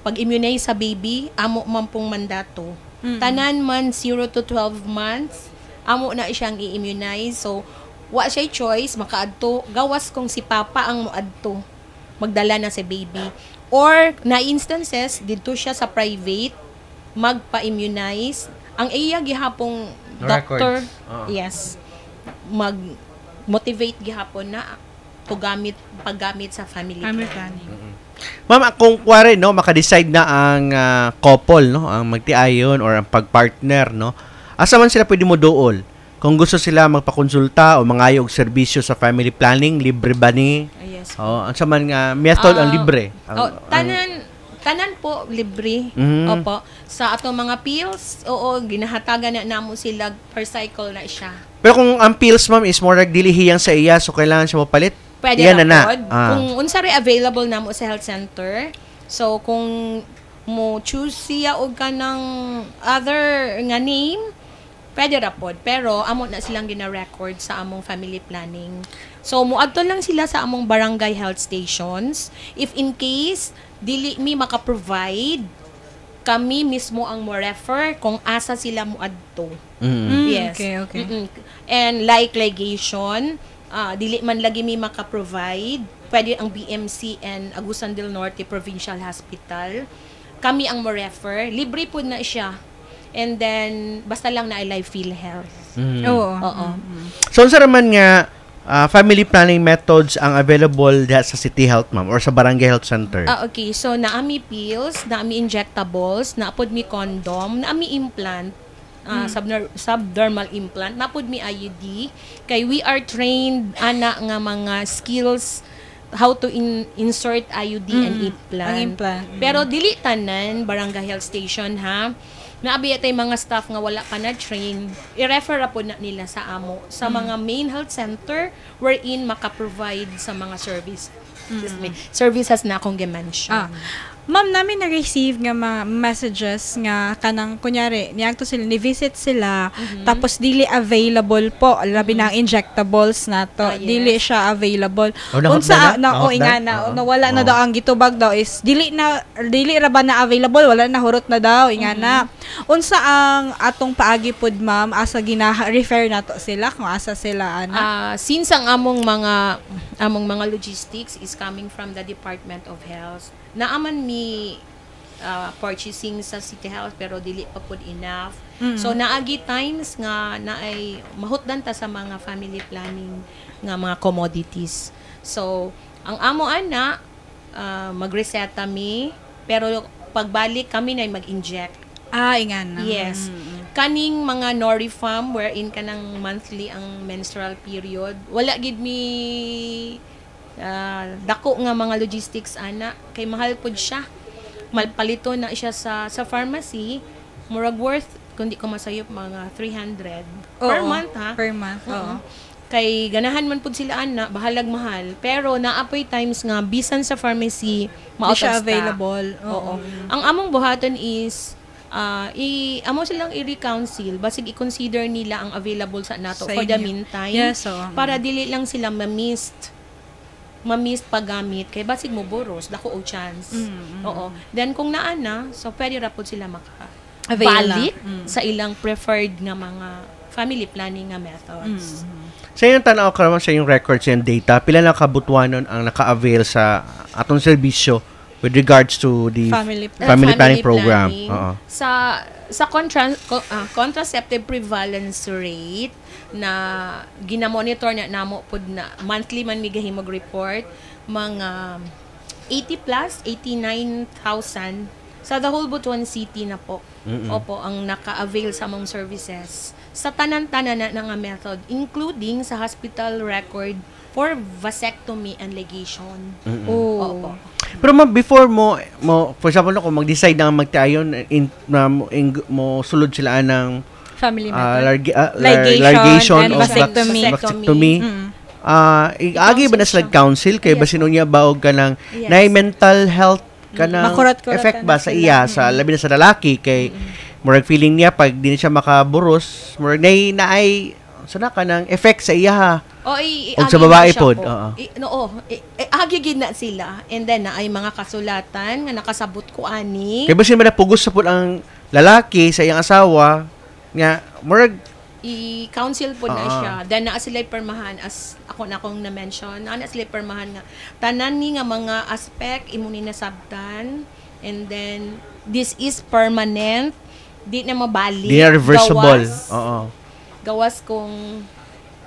pag-immunize sa baby amo man pong mandato. Tanan man 0 to 12 months amo na siyang i-immunize. So wa siya choice makaadto gawas kung si papa ang moadto magdala na si baby or na instances dito siya sa private magpa-immunize ang iya gihapong doctor yes mag motivate gihapon na paggamit sa family planning. Ma'am, kung kuwari, no, maka-decide na ang couple, no, ang magtiayon or ang pagpartner, no, asa man sila pwede mo dool? Kung gusto sila magpakonsulta o mangayo og serbisyo sa family planning, libre ba ni? Yes. Asa man nga method ang libre? Tanan po libre. Opo. Sa atong mga pills, ginahatagan na namo sila per cycle na siya. Pero kung ang pills, ma'am, is more like dilihiyang sa iya, so kailangan siya mapalit? Pwede yan na po. Kung unsari available na mo sa health center, so kung mo choose siya o ka ng other nga name, pwede ra po. Pero amo na silang gina-record sa among family planning. So muadto lang sila sa among barangay health stations. If in case dili mi maka-provide, kami mismo ang mo refer kung asa sila muadto. Yes. Okay. And like ligation, dili man lagi mi maka-provide, pwede ang BMC and Agusan del Norte Provincial Hospital. Kami ang mo refer, libre po na siya. And then basta lang na live PhilHealth. Oo. So unsa man nga family planning methods ang available sa City Health, ma'am, or sa Barangay Health Center? Okay, so naami pills, naami injectables, naapod mi condom, naami implant, subdermal implant, napod mi IUD. Kay we are trained ana nga mga skills how to insert IUD and implant. Pero dili tanan barangay health station ha. Naabi tay mga staff nga wala pa na train, i-refer po na nila sa amo sa mga main health center wherein maka-provide sa mga services na akong gi-mention. Ma'am, namin na-receive nga mga messages nga kanang kunyari, niyagto sila, ni-visit sila, tapos dili available po, labi na ang injectables na to. Yes. Dili siya available. Unsa nawala na daw ang gitubag daw is dili ra ba na available, wala na hurot na daw, ingana. Unsa ang atong paagi pod ma'am asa gina-refer nato sila kung asa sila ana? Since ang among mga logistics is coming from the Department of Health, naaman mi purchasing sa City Health pero dili pa pud enough. So naagi times nga naay mahutdan ta sa mga family planning nga mga commodities. So ang amo ana magreseta mi pero pagbalik kami na mag-inject. Ingan na. Yes. Kaning mga Norifam wherein kanang monthly ang menstrual period, wala gid mi dako nga mga logistics ana kay mahal pud siya. Malpalito na siya sa pharmacy, murag worth kundi ko masayop mga 300 per month ha. Per month. Oo. Kay ganahan man pud sila ana, bahalag mahal. Pero naapoy times nga bisan sa pharmacy ma-out of stock. Available. Oo. Ang among buhaton is amo silang i-reconcile basig i-consider nila ang available sa nato for the meantime. Yes, para dili lang sila ma-missed paggamit kay basig mo boros dako og chance. Oo. Then kung naa na, so pwede ra pud sila balik sa ilang preferred nga mga family planning nga methods. Sa iyong tanaw karon sa iyong records and data, pila na kabutuanon ang naka-avail sa atong serbisyo with regards to the family planning program? Sa contraceptive prevalence rate na ginamonitor na namo pod na monthly man mi gahimog report, mga 80 plus 89,000 sa the whole Butuan City na po. Opo ang naka-avail sa among services sa tanan-tanan na nga method, including sa hospital record for vasectomy and ligation. Opo. Pero before mo for example kung mag-decide na magtayon mo sulod sila ng family method, ligation and o vasectomy. Agi ba na sila council kay basin niya baog ka ng na mental health kanang effect ba sa iya sa labi na sa lalaki kay murag feeling niya pag di siya makaburos murag naay sana kanang effect sa iya o sa babae pod. Agi gid na sila and then naay mga kasulatan nga nakasabot ko ani kay basin man pugos sa pod ang lalaki sa iyang asawa nga murag i-counsel po na siya. Then naa sila permahan as akong na-mention. Naa sila permahan nga tanan ni nga mga aspect imo ni nasabtan and then this is permanent. Di na mabalik. Di na reversible. Gawas kung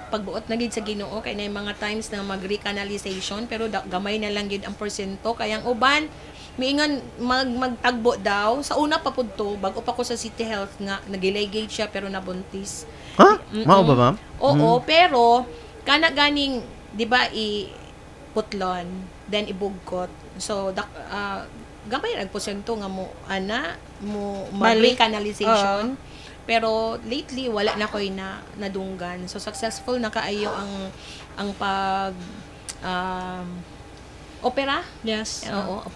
pagbuot na gid sa Ginoo kay na mga times na mag-recanalization pero gamay na lang gid ang porsyento kay ang uban miingon magtagbo daw sa una pa pud to bago pa ko sa City Health nga nagiligate siya pero nabuntis. Mao ba ma'am? Oo, pero kana ganing di ba putlon then ibugkot. So gamay ang porsyento nga mo mag-recanalization. Pero lately wala na koy nadunggan. So successful na kaayo ang pag opera? Yes.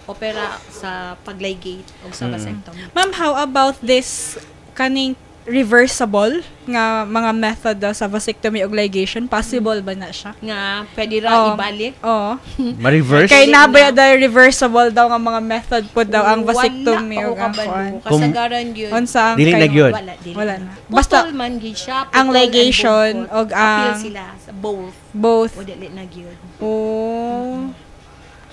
Opera sa pagligate o sa vasectomy. Ma'am, how about this kaning reversible nga mga method sa vasectomy o ligation? Possible ba na siya? Nga pwede ra ibalik? Oo. Ma-reverse? Kay nabaya daw reversible daw nga mga method po daw ang vasectomy o kasagaran yun. Dili na yun. Wala na. Basta man gid siya ang ligation o ang sila sa both. Both. O dili na gyud.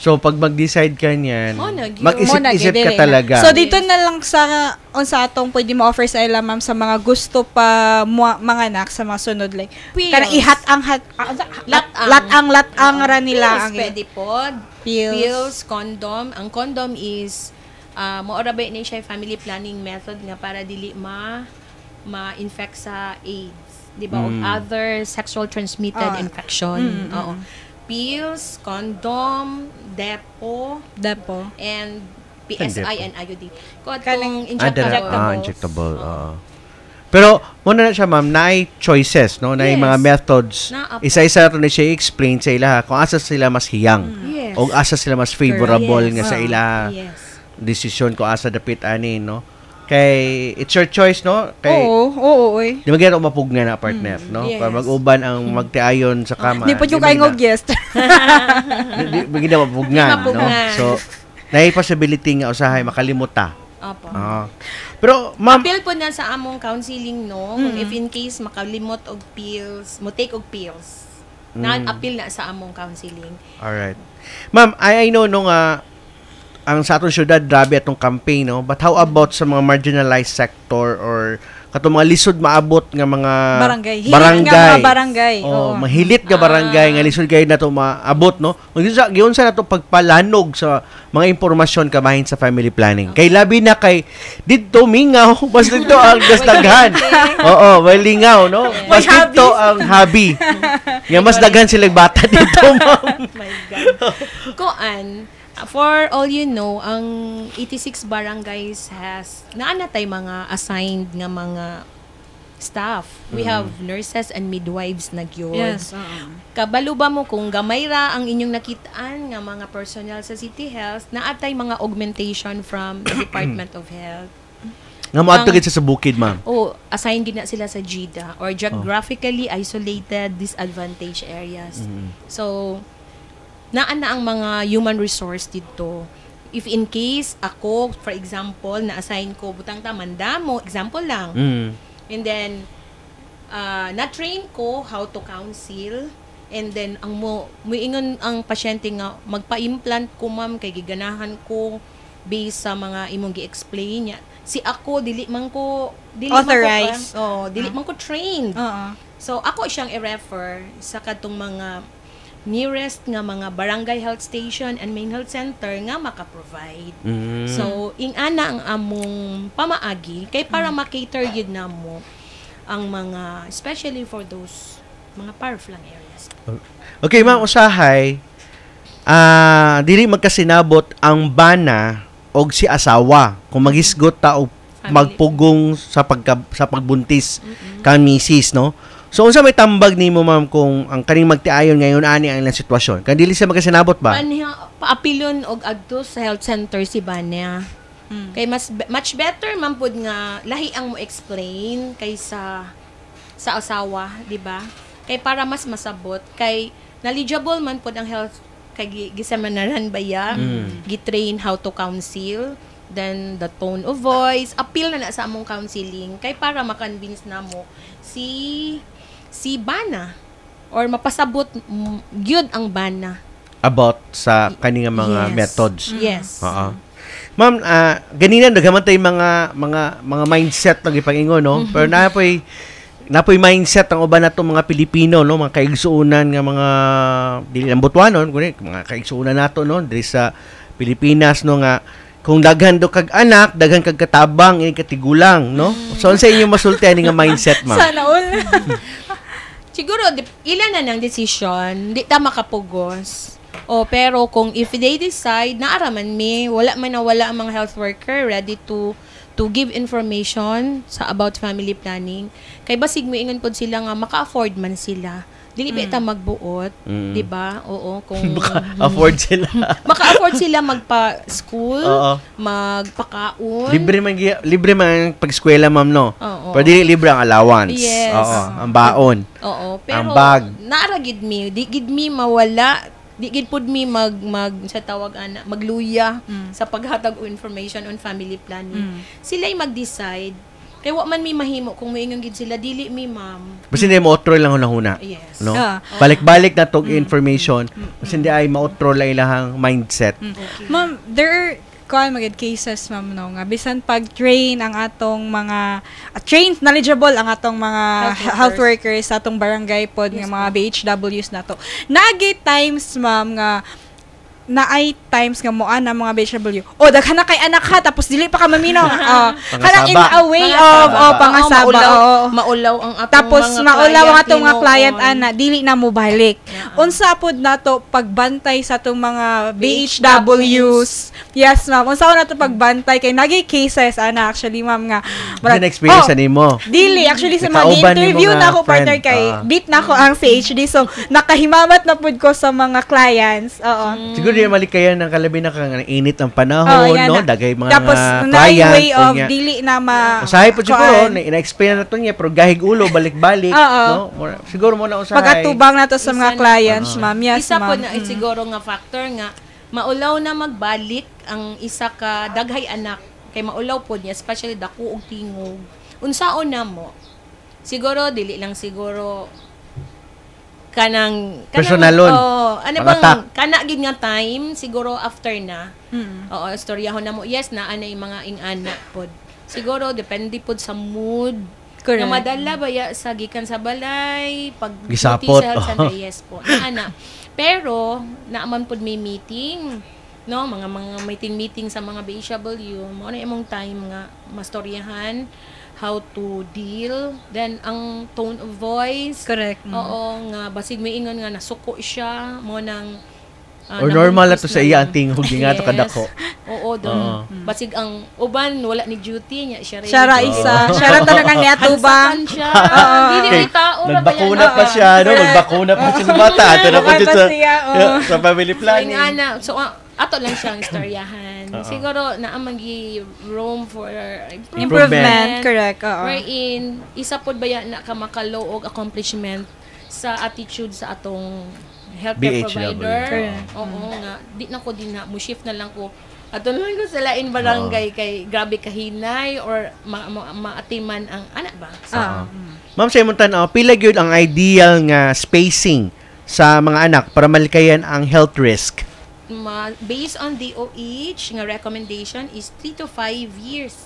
So, pag mag-decide ka niyan, mag-isip-isip ka talaga. So, dito na lang sa atong pwede mo-offer sa ila, ma'am, sa mga gusto pa mga anak sa mga sunod. Like, karang latang ra nila. Pills, pwede po. Pills, condom. Ang condom is, maorabay na siya family planning method nga para dili ma-infect sa AIDS. Diba? O other sexual transmitted infection. Oo. Pills, condom, depo, and PSI and IUD. Kanang injectable. Pero, muna na siya, ma'am, naay choices, no? Naay mga methods. Isa-isa ito na siya i-explain sa ila kung asa sila mas hiyang. O asa sila mas favorable nga sa ila decision kung asa dapit ani, no? Kay it's your choice, no? Kay di magyan og mapugna na partner, no? Para mag-uban ang magtiayon sa kama. Di po yung kayo guest. Di magyan mapugna, no? So, naay possibility nga usahay makalimuta. Opo. Pero ma'am, appeal po na sa among counseling, no? Kung if in case makalimot og pills, mo take og pills. Na appeal na sa among counseling. Alright. Ma'am, I know no nga ang sa atong syudad grabe atong campaign, no? But how about sa mga marginalized sector or katong mga lisod maabot nga mga barangay. Hilit nga mga barangay. Oh, mahilit nga barangay nga lisod kay nato maabot, no? Giyon sa nato pagpalanog sa mga impormasyon kabahin sa family planning. Kay labi na kay didto mingaw, basta dito ang gasdaghan. Oo, may lingaw, no? Mas dito ang hobby. Nga mas daghan sila bata dito, ma'am. My God. Koan, for all you know, ang 86 barangays has naanatay mga assigned nga mga staff. We have nurses and midwives na gyud. Yes. Kabalo ba mo kung gamay ra ang inyong nakitaan nga mga personnel sa City Health, naatay mga augmentation from the Department of Health. Nga mo ato gid sa bukid, ma'am. Assigned gid na sila sa GIDA or geographically isolated disadvantaged areas. So, naan na ang mga human resource dito. If in case ako, for example, na-assign ko butang Mandamo, example lang. And then, na-train ko how to counsel. And then, ang muingon ang pasyente nga, magpa-implant ko, ma'am, kay giganahan ko based sa mga imong gi-explain niya. Si ako, dili man ko authorized. Dili man ko trained. So, ako siyang i-refer sa katong mga nearest nga mga barangay health station and main health center nga maka-provide. So, ingana ang among pamaagi kay para ma-cater yun na mo ang mga, especially for those mga far-flung areas. Okay, ma'am, usahay, dili magkasinabot ang bana og si asawa kung magisgot ta og magpugong sa pagbuntis kan misis, no? So, unsa may tambag nimo, ma'am, kung ang kaning magtiayon ngayon ani ang ilang sitwasyon? Kan dili siya magkasinabot ba? Paapilon og adto sa health center si Banya. Kay much better man pud nga lahi ang mo explain kaysa sa asawa, di ba? Kay para mas masabot kay knowledgeable man pud ang health kay gisemanaran baya, gitrain how to counsel, then the tone of voice, appeal na sa among counseling kay para ma-convince namo si Bana or mapasabot gyud ang Bana about sa kaninga mga methods. Yes. Ma'am, ganina nagamantay mga mindset ng ipangingon, no? Pero napoy mindset ang uban nato mga Pilipino, no, mga kaigsuunan nga mga dili lang Butuanon, kundi mga kaigsuunan nato, no, diri sa Pilipinas, no, nga kung daghan do kag anak, daghan kag katabang, ini katigulang, no? So sa inyo masulti ani nga mindset, ma'am? Sana all. Siguro ilan na ng decision, di ta makapugos. Pero kung if they decide na araman wala man nawala ang mga health worker ready to give information sa about family planning. Kay basig mo ingon pod sila nga maka-afford man sila. Dili ba ta magbuot, di ba? Oo, kung afford sila. Maka-afford sila magpa-school, magpakaon. Libre man pag-eskwela, ma'am, no? Pero dili libre ang allowance. Yes. Ang baon. Pero ang bag. Naara gid mi, di gid mi mawala, di gid pud mi mag sa tawag ana, magluya sa paghatag og information on family planning. Sila'y mag-decide. Kaya wa man mi mahimo kung moingon gid sila dili mi, ma'am. Basta hindi ma-outro lang hunahuna. Yes. No? Balik-balik na tong information. Basta hindi ay ma-outro lang ilahang mindset. Ma'am, there are magid cases, ma'am, no, nga bisan pag-train ang atong mga trained, knowledgeable ang atong mga health workers sa atong barangay pod nga mga BHWs nato. Naagay times, ma'am, nga naay times nga mo ana mga BHW. Daghan na kay anak ha tapos dili pa ka mamino. Kanang in a way of pangasaba. Maulaw ang atong tapos mga maulaw ang atong mga client ana dili na mo balik. Unsa pod nato pagbantay sa atong mga BHWs. Yes, ma'am. Unsa na to pagbantay kay nagay cases ana actually, ma'am, nga wala experience nimo. Dili actually sa mga interview na ako partner kay beat na ko ang PhD, so nakahimamat na pud ko sa mga clients. Siguro di malikayan ng kalabi na kang init ang panahon, no? Dagay mga tapos client. Way of dili na usahay po siguro, ina-explain na to niya, pero gahig ulo, balik-balik, no? Siguro mo na usahay. Pag-atubang na to sa mga clients, ma'am. Yes, isa ma'am. po na siguro nga factor nga, maulaw na magbalik ang isa ka daghay anak. Kay maulaw po niya, especially dako og tingog. Unsaon na mo? Siguro, dili lang siguro Personalon. Ano Mga bang tak. kana gid nga time siguro after na. Oo, istoryahon na mo. Yes, na anay mga ingana pod. Siguro depende pod sa mood. Correct. Na madala baya sa gikan sa balay, pag Gisapot. sa health center, yes po. Na. Pero naaman pod may meeting, no, mga meeting sa mga BHW, mo na imong time nga mastoryahan how to deal, then ang tone of voice. Correct. Oo, nga basig may ingon nga nasuko siya mo nang Or normal na to sa iya ang tingog nga to kadako. Oo, doon. Basig ang uban wala ni duty niya siya rin. Siya ra isa. Siya ra talagang niatubang. Hansakan siya. Dili may tao ra ba yan? Nagbakuna pa siya, no? Magbakuna pa siya sa bata. Ito na po dito sa family planning. So, ato lang siyang istoryahan. Siguro, naamagi room for improvement. Correct. Wherein, isa po ba yan na kamakalo o accomplishment sa attitude sa atong healthcare provider. Oo nga. Di na ko din na, mo-shift na lang ko. At lang ko sa lain barangay kay grabe kahinay or maatiman ang anak ba? Ma'am, sa imong tanaw, pila gyud ang ideal nga spacing sa mga anak para malikayan ang health risk? Based on DOH, nga recommendation is 3 to 5 years.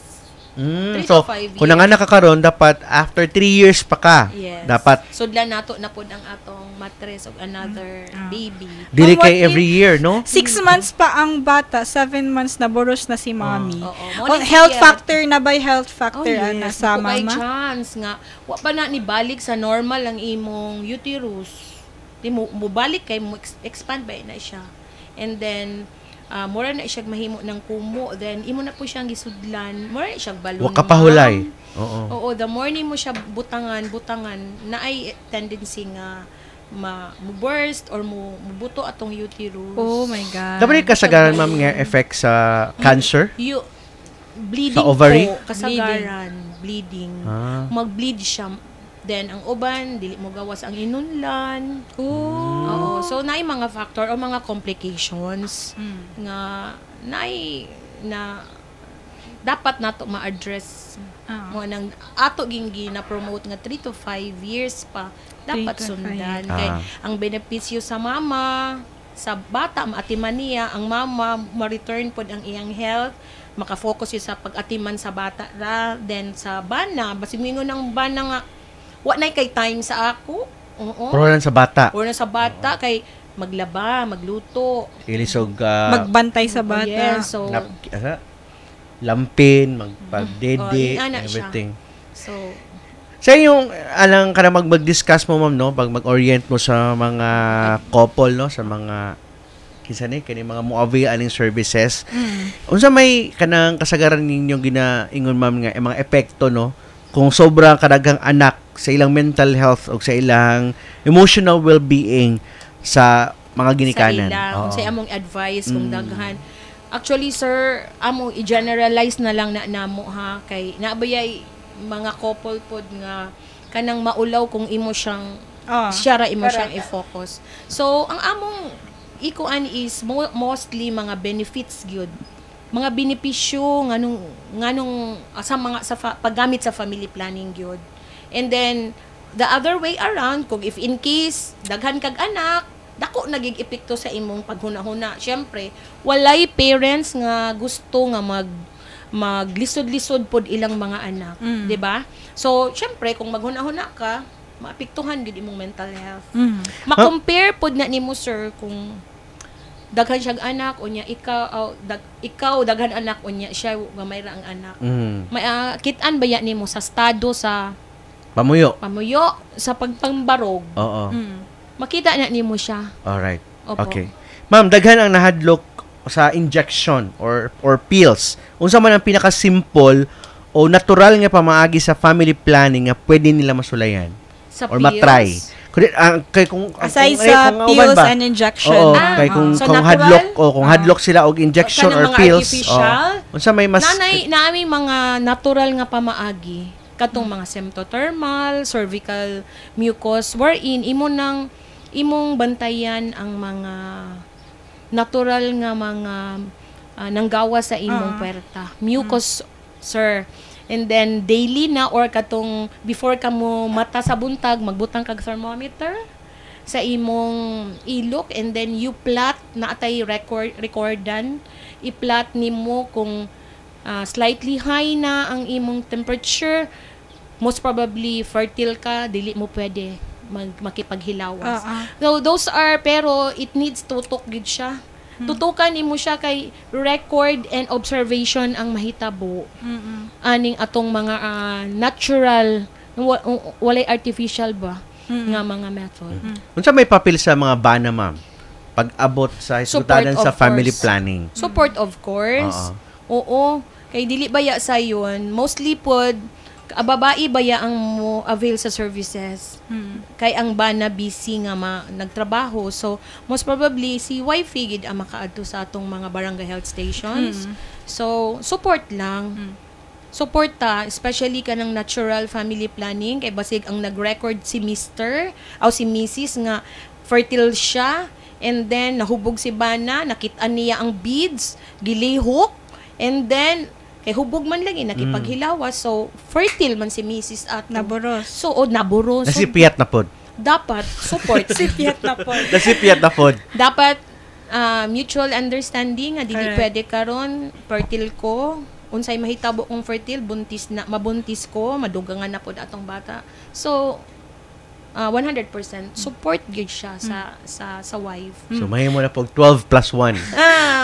3 So, to 5 years. kung nga nakakaroon, dapat after 3 years pa ka. Yes. Dapat. Sudlan nato na pod ang atong mattress of another baby. Dili kay every year, no? 6 months pa ang bata, 7 months na boros na si mommy. Oo. Health factor na by health factor ana sa May mama. chance nga. Wa pa na ni balik sa normal ang imong uterus. Di mo balik kay mo expand ba na siya. And then mura na siya mahimo ng kumo, then imo na po siyang gisudlan, mura na siya balon. Wa kapahulay. Oo. The morning mo siya butangan na ay tendency nga mo-burst or mubuto atong uterus. Oh my God. Dapat kasagaran, ma'am, nga effect sa cancer? Bleeding sa ovary? po, kasagaran, bleeding. Mag-bleed siya. Then, ang uban, dili mo gawas ang inunlan. Oo. So, naay mga factor o mga complications nga na dapat nato ma-address. Mo nang ato gingi na promote nga 3 to 5 years pa dapat sundan. Kay ang benepisyo sa mama, sa bata, maatiman niya, ang mama, ma-return pod ang iyang health, makafocus siya sa pag-atiman sa bata ra, then sa bana, basig mingon ng bana nga wa nay kay time sa ako. Oo. Puro lang sa bata. Puro na sa bata kay maglaba, magluto, ilisog magbantay sa bata. Yes, so lampin, magpagdede, everything. So sa yung alang ka na mag-discuss mo, ma'am, no, pag mag-orient mo sa mga couple, no, sa mga kinsa ni kani mga mo-avail aning services. Unsa may kanang kasagaran ninyong ginaingon, ma'am, nga mga epekto, no, kung sobrang kadaghang anak sa ilang mental health o sa ilang emotional well-being sa mga ginikanan. Sa ilang, sa among advice kung daghan. Actually, sir, among i-generalize na lang na namo ha kay nabayay mga couple pod nga kanang maulaw kung imo siyang siya ra imo siyang i-focus. So, ang among ikuan is mostly mga benefits gyud. Mga benepisyo nganong sa paggamit sa family planning gyud. And then the other way around, kung if in case daghan kag anak, dako nagig epekto sa imong paghuna-huna. Syempre, walay parents nga gusto nga maglisod-lisod pod ilang mga anak, 'di ba? So, syempre kung maghuna-huna ka, maapektuhan gid imong mental health. Ma-compare pod na nimo, sir, kung daghan siyang anak unya ikaw daghan anak unya siya nga mayra ang anak. May kit-an ba nimo sa estado sa pamuyo sa pagpambarog. Oo. Makita na nimo siya. Alright. Opo. Okay. Ma'am, daghan ang nahadlok sa injection or pills. Unsa man ang pinaka-simple o natural nga pamaagi sa family planning nga pwede nila masulayan sa or matry. Kay kung aside sa pills and injection. Kay kung so kung hadlok sila og injection or pills. Unsa may mas naami mga natural nga pamaagi katong mga symptothermal, cervical mucus wherein imong bantayan ang mga natural nga mga nanggawa sa imong puwerta. Mucus, sir. And then daily na or katong before ka mo mata sa buntag magbutang kag thermometer sa imong ilok, and then you plot na atay recordan, i-plot nimo kung slightly high na ang imong temperature, most probably fertile ka, dili mo pwede makipaghilawas. So those are, pero it needs tutok gid siya. Tutukan nimo siya kay record and observation ang mahitabo. Aning atong mga natural, walay artificial ba nga mga method. Unsa may papel sa mga bana, ma'am? Pag-abot sa hisgutanan sa family planning. Support of course. Oo. Kay dili baya sa yun, mostly pod babae baya ang mo avail sa services. Kay ang bana busy nga nagtrabaho. So most probably si wifey gid ang makaadto sa atong mga barangay health stations. So support lang. Support ta, especially kanang natural family planning kay basig ang nag-record si Mr. o si Mrs. nga fertile siya, and then nahubog si bana, nakita niya ang beads, gilihok, and then kay hubog man lagi nakipaghilawas, so fertile man si Mrs. at naboros. So naboros. Nasipiyat na pod. Dapat support. Sipiyat na pod. Nasipiyat na pod. Dapat mutual understanding nga dili pwede karon fertile ko, unsay mahitabo kong fertile, mabuntis ko, madugangan na pod atong bata. So 100% support gyud siya sa wife. So mahimo na pog 12 plus 1.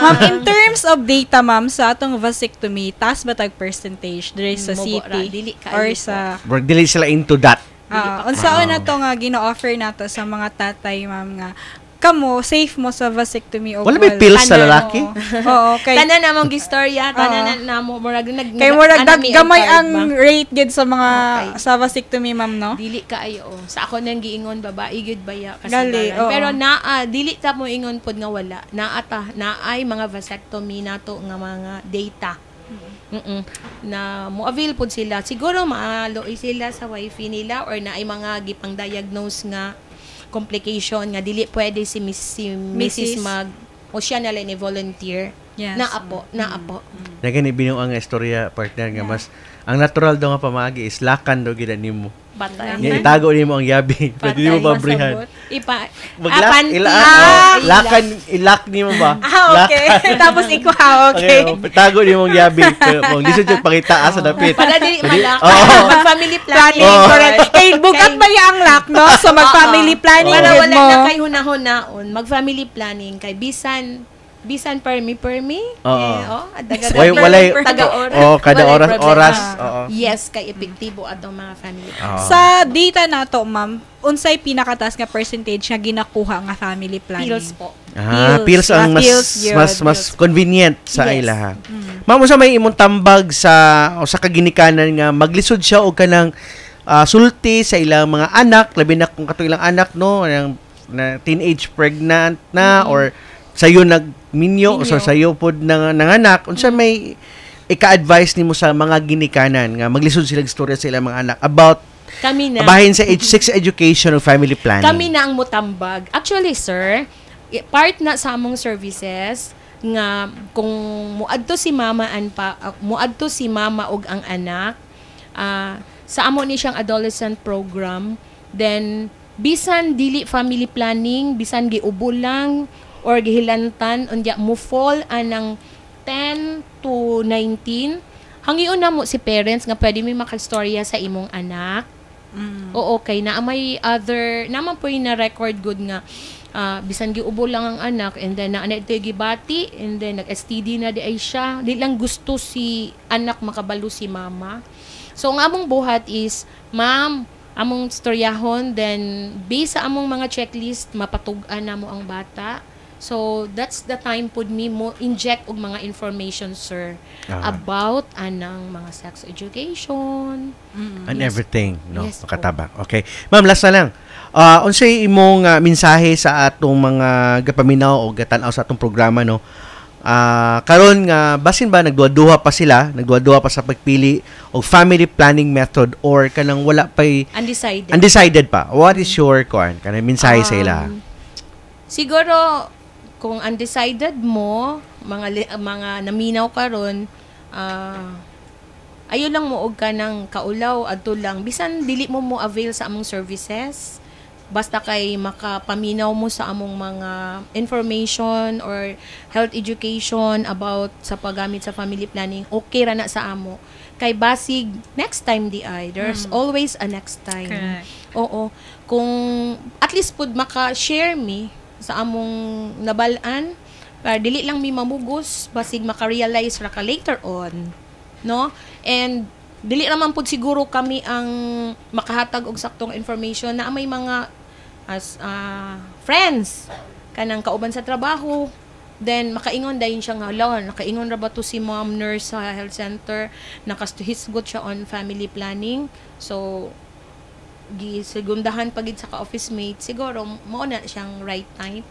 Ma'am, in terms of data, ma'am, sa atong vasectomy, taas ba tag percentage diri sa city dili or sa dili sila into that. Unsaon na to nga gino-offer nato sa mga tatay, ma'am, nga kamo safe mo sa vasectomy o wala may pills sa lalaki? Oo, kay tanan namong gistorya, tanan namo murag kay murag gamay ang rate gid sa mga sa vasectomy, ma'am, no? Dili kaayo. Sa ako nang giingon babae gid baya Gali, pero dili ta mo ingon pod nga wala. Naay mga vasectomy nato nga mga data. Na mo avail pod sila. Siguro maaloy sila sa wifey nila or naay mga gipang diagnose nga complication nga dili pwede si Mrs. o siya na lang ni volunteer. Yes. Naapo. Nagani binuang nga istorya, partner, nga mas ang natural daw nga pamagi is lakan daw gid nimo. Patay. Itago nimo ang yabi. Pwede mo pabrihan. Lakan ilak nimo ba? Okay. Tapos ikaw, okay. Itago nimo ang yabi. Kung lisod yung pakita sa dapit. Para dili malak. Mag-family planning. Correct. Kay bugat ba ang lock, no? So mag-family planning para wala na kay hunahon mag-family planning kay bisan permi walay kada oras. Yes, kay epektibo atong mga family. Sa data nato, ma'am, unsay pinakataas nga percentage nga ginakuha nga family planning? Pills po. Pills ang mas convenient sa ilaha. Ma'am, sa may imong tambag sa kaginikanan nga maglisod siya og kanang sulti sa ilang mga anak, labi na kung kato ilang anak, no, na teenage pregnant na or sayo nagminyo o sayo pod nanganak, unsa may ika-advise nimo sa mga ginikanan nga maglisod silang istorya sa ilang mga anak about kami na bahin sa age 6 education o family planning? Kami na ang mutambag. Actually, sir, part na sa among services nga kung muadto si mama og ang anak, sa amo ni siyang adolescent program, then bisan dili family planning, bisan giubo lang or gihilantan, unya mo fall anang 10 to 19, hangion na mo si parents nga pwede may makastorya sa imong anak. Oo, okay na may other naman po yung na-record good nga bisan giubo lang ang anak, and then naanay ito gibati, and then nag-STD na di ay siya, di lang gusto si anak makabalo si mama. So ang among buhat is, ma'am, among storyahon, then based sa among mga checklist, mapatug-an na mo ang bata. So that's the time pud mi mo inject og mga information, sir, about anang mga sex education and everything, no? Yes, makatabang. Okay, ma'am, last na lang. Unsay imong mensahe sa atong mga gapaminaw o gatan-aw sa atong programa, no? Karon nga basin ba nagduha pa sa pagpili og family planning method or kanang wala pay undecided pa? What is your kanang mensahe sa ila? Siguro kung undecided mo, mga naminaw karon, ayo lang mo og kanang kaulaw adto lang bisan dili mo avail sa among services, basta kay makapaminaw mo sa among mga information or health education about sa paggamit sa family planning, okay ra na sa amo. Kay basig next time di ay, there's always a next time. Correct. Oo. Kung at least pud maka-share me sa among nabalaan, para dili lang mi mamugos, basig maka-realize ra ka later on, no? And dili naman pud siguro kami ang makahatag og saktong information na may mga as friends kanang kauban sa trabaho, then makaingon dayon siya nga law, nakaingon ra ba to si mom nurse sa health center, nakahisgot siya on family planning, so gisegundahan pagid sa ka-office mate, siguro mao na siyang right time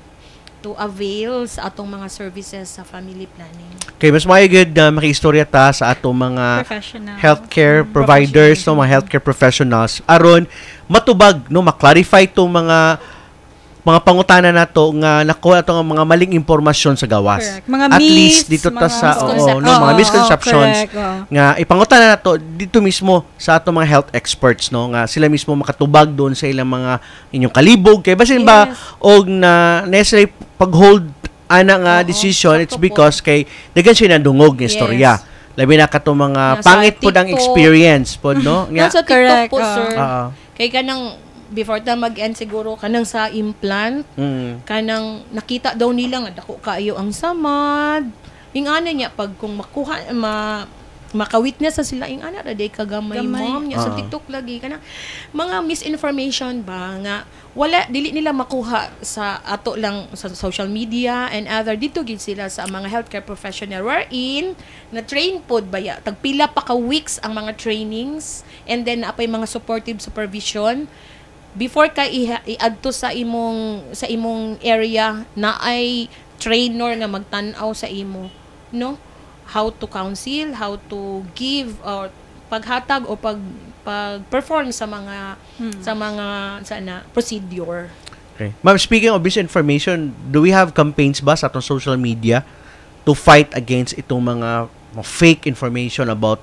to avail sa atong mga services sa family planning. Okay, mas maayos na makiistorya ta sa atong mga healthcare providers, no, mga healthcare professionals aron matubag, no, ma-clarify tong mga pangutana nato nga nakuha ato nga mga maling impormasyon sa gawas. Correct. Mga at myths, least dito ta sa mga misconceptions nga ipangutana nato dito mismo sa atong mga health experts, no, nga sila mismo makatubag doon sa ilang mga inyong kalibog kay basin ba og na necessary pag-hold ana nga decision, it's because kay dagan siya nandungog nga istorya. Labi na kato mga pangit pud ang experience pod, no? Nga sa TikTok po, sir. Kay kanang before ta mag-end siguro kanang sa implant, kanang nakita daw nila nga dako kaayo ang samad. Ingana niya pag kung makuha maka-witness sa sila ingana ra day kagamay mom niya sa TikTok lagi kanang mga misinformation ba nga wala dili nila makuha sa ato lang sa social media and other dito gid sila sa mga healthcare professional wherein na train pod baya tagpila pa ka weeks ang mga trainings and then apay mga supportive supervision before ka i-adto sa imong area na ay trainer nga magtan-aw sa imo, no, how to counsel, how to give or paghatag o pag-perform sa mga procedure. Okay. Ma'am, speaking of misinformation, do we have campaigns ba sa atong social media to fight against itong mga fake information about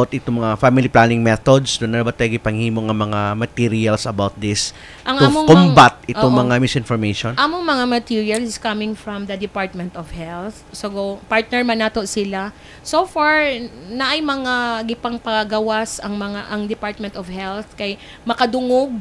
itong mga family planning methods? Doon na ba tayo panghimo nga mga materials about this to combat itong mga misinformation? Among mga materials is coming from the Department of Health. So, partner man nato sila. So far, naay mga gipang pagawas ang Department of Health kay makadungog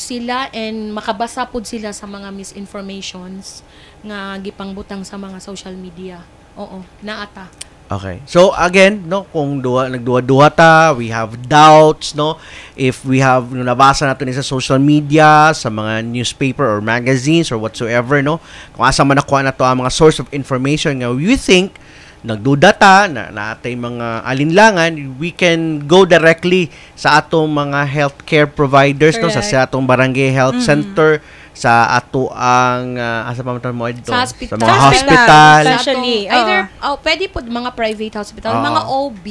sila and makabasa pod sila sa mga misinformations nga gipangbutang sa mga social media. Oo, naata. Okay. So again, no, kung nagduwa-duwa ta, we have doubts, no, if we have nabasa nato ni sa social media, sa mga newspaper or magazines or whatsoever, no, kung asa man nakuha nato ang mga source of information nga we think nagduda ta na atay mga alinlangan, we can go directly sa atong mga healthcare providers, no, sa atong barangay health center, sa ato ang asa pa man mo dito sa mga hospital especially either pwede po mga private hospital, mga OB,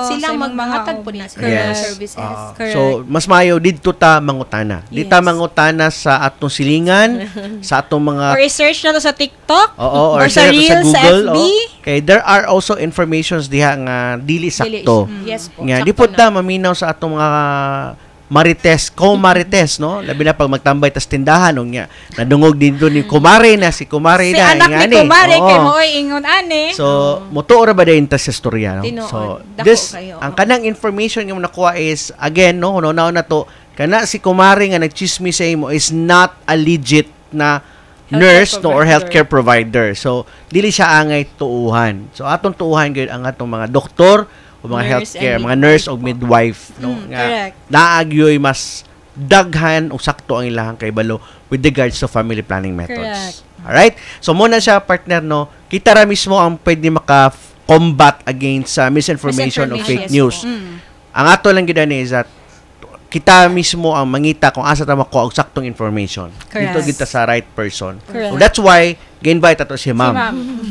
sila maghatag po na sila services. So mas maayo didto ta mangutana, dita mangutana sa atong silingan, sa atong mga research na to sa TikTok or sa Reels, sa FB. Okay, there are also informations diha nga dili sakto. Yes po. Nga di po ta maminaw sa atong mga marites, no? Labi na pag magtambay tas tindahan nya. Nadungog din doon ni kumare na si kumare na anak ni kumare kay mooy ingon ani. So, moto ora ba din ta sa istorya, no? So, this ang kanang information nga nakuha is again, no, naon na to, kana si kumare nga nagchismis sa imo is not a legit na nurse no or healthcare provider. So, dili siya angay tuuhan. So, atong tuuhan gyud ang atong mga doktor o mga healthcare, mga nurse o midwife, no, nga naagyoy mas daghan o sakto ang ilahang kaibalo with regards to family planning methods. Alright? So muna siya, partner, no, kita ra mismo ang pwede maka-combat against misinformation o fake news. Ang ato lang gid is that kita mismo ang mangita kung asa ta makuha og saktong information. Dito kita sa right person. So that's why gi-invite ato si Ma'am.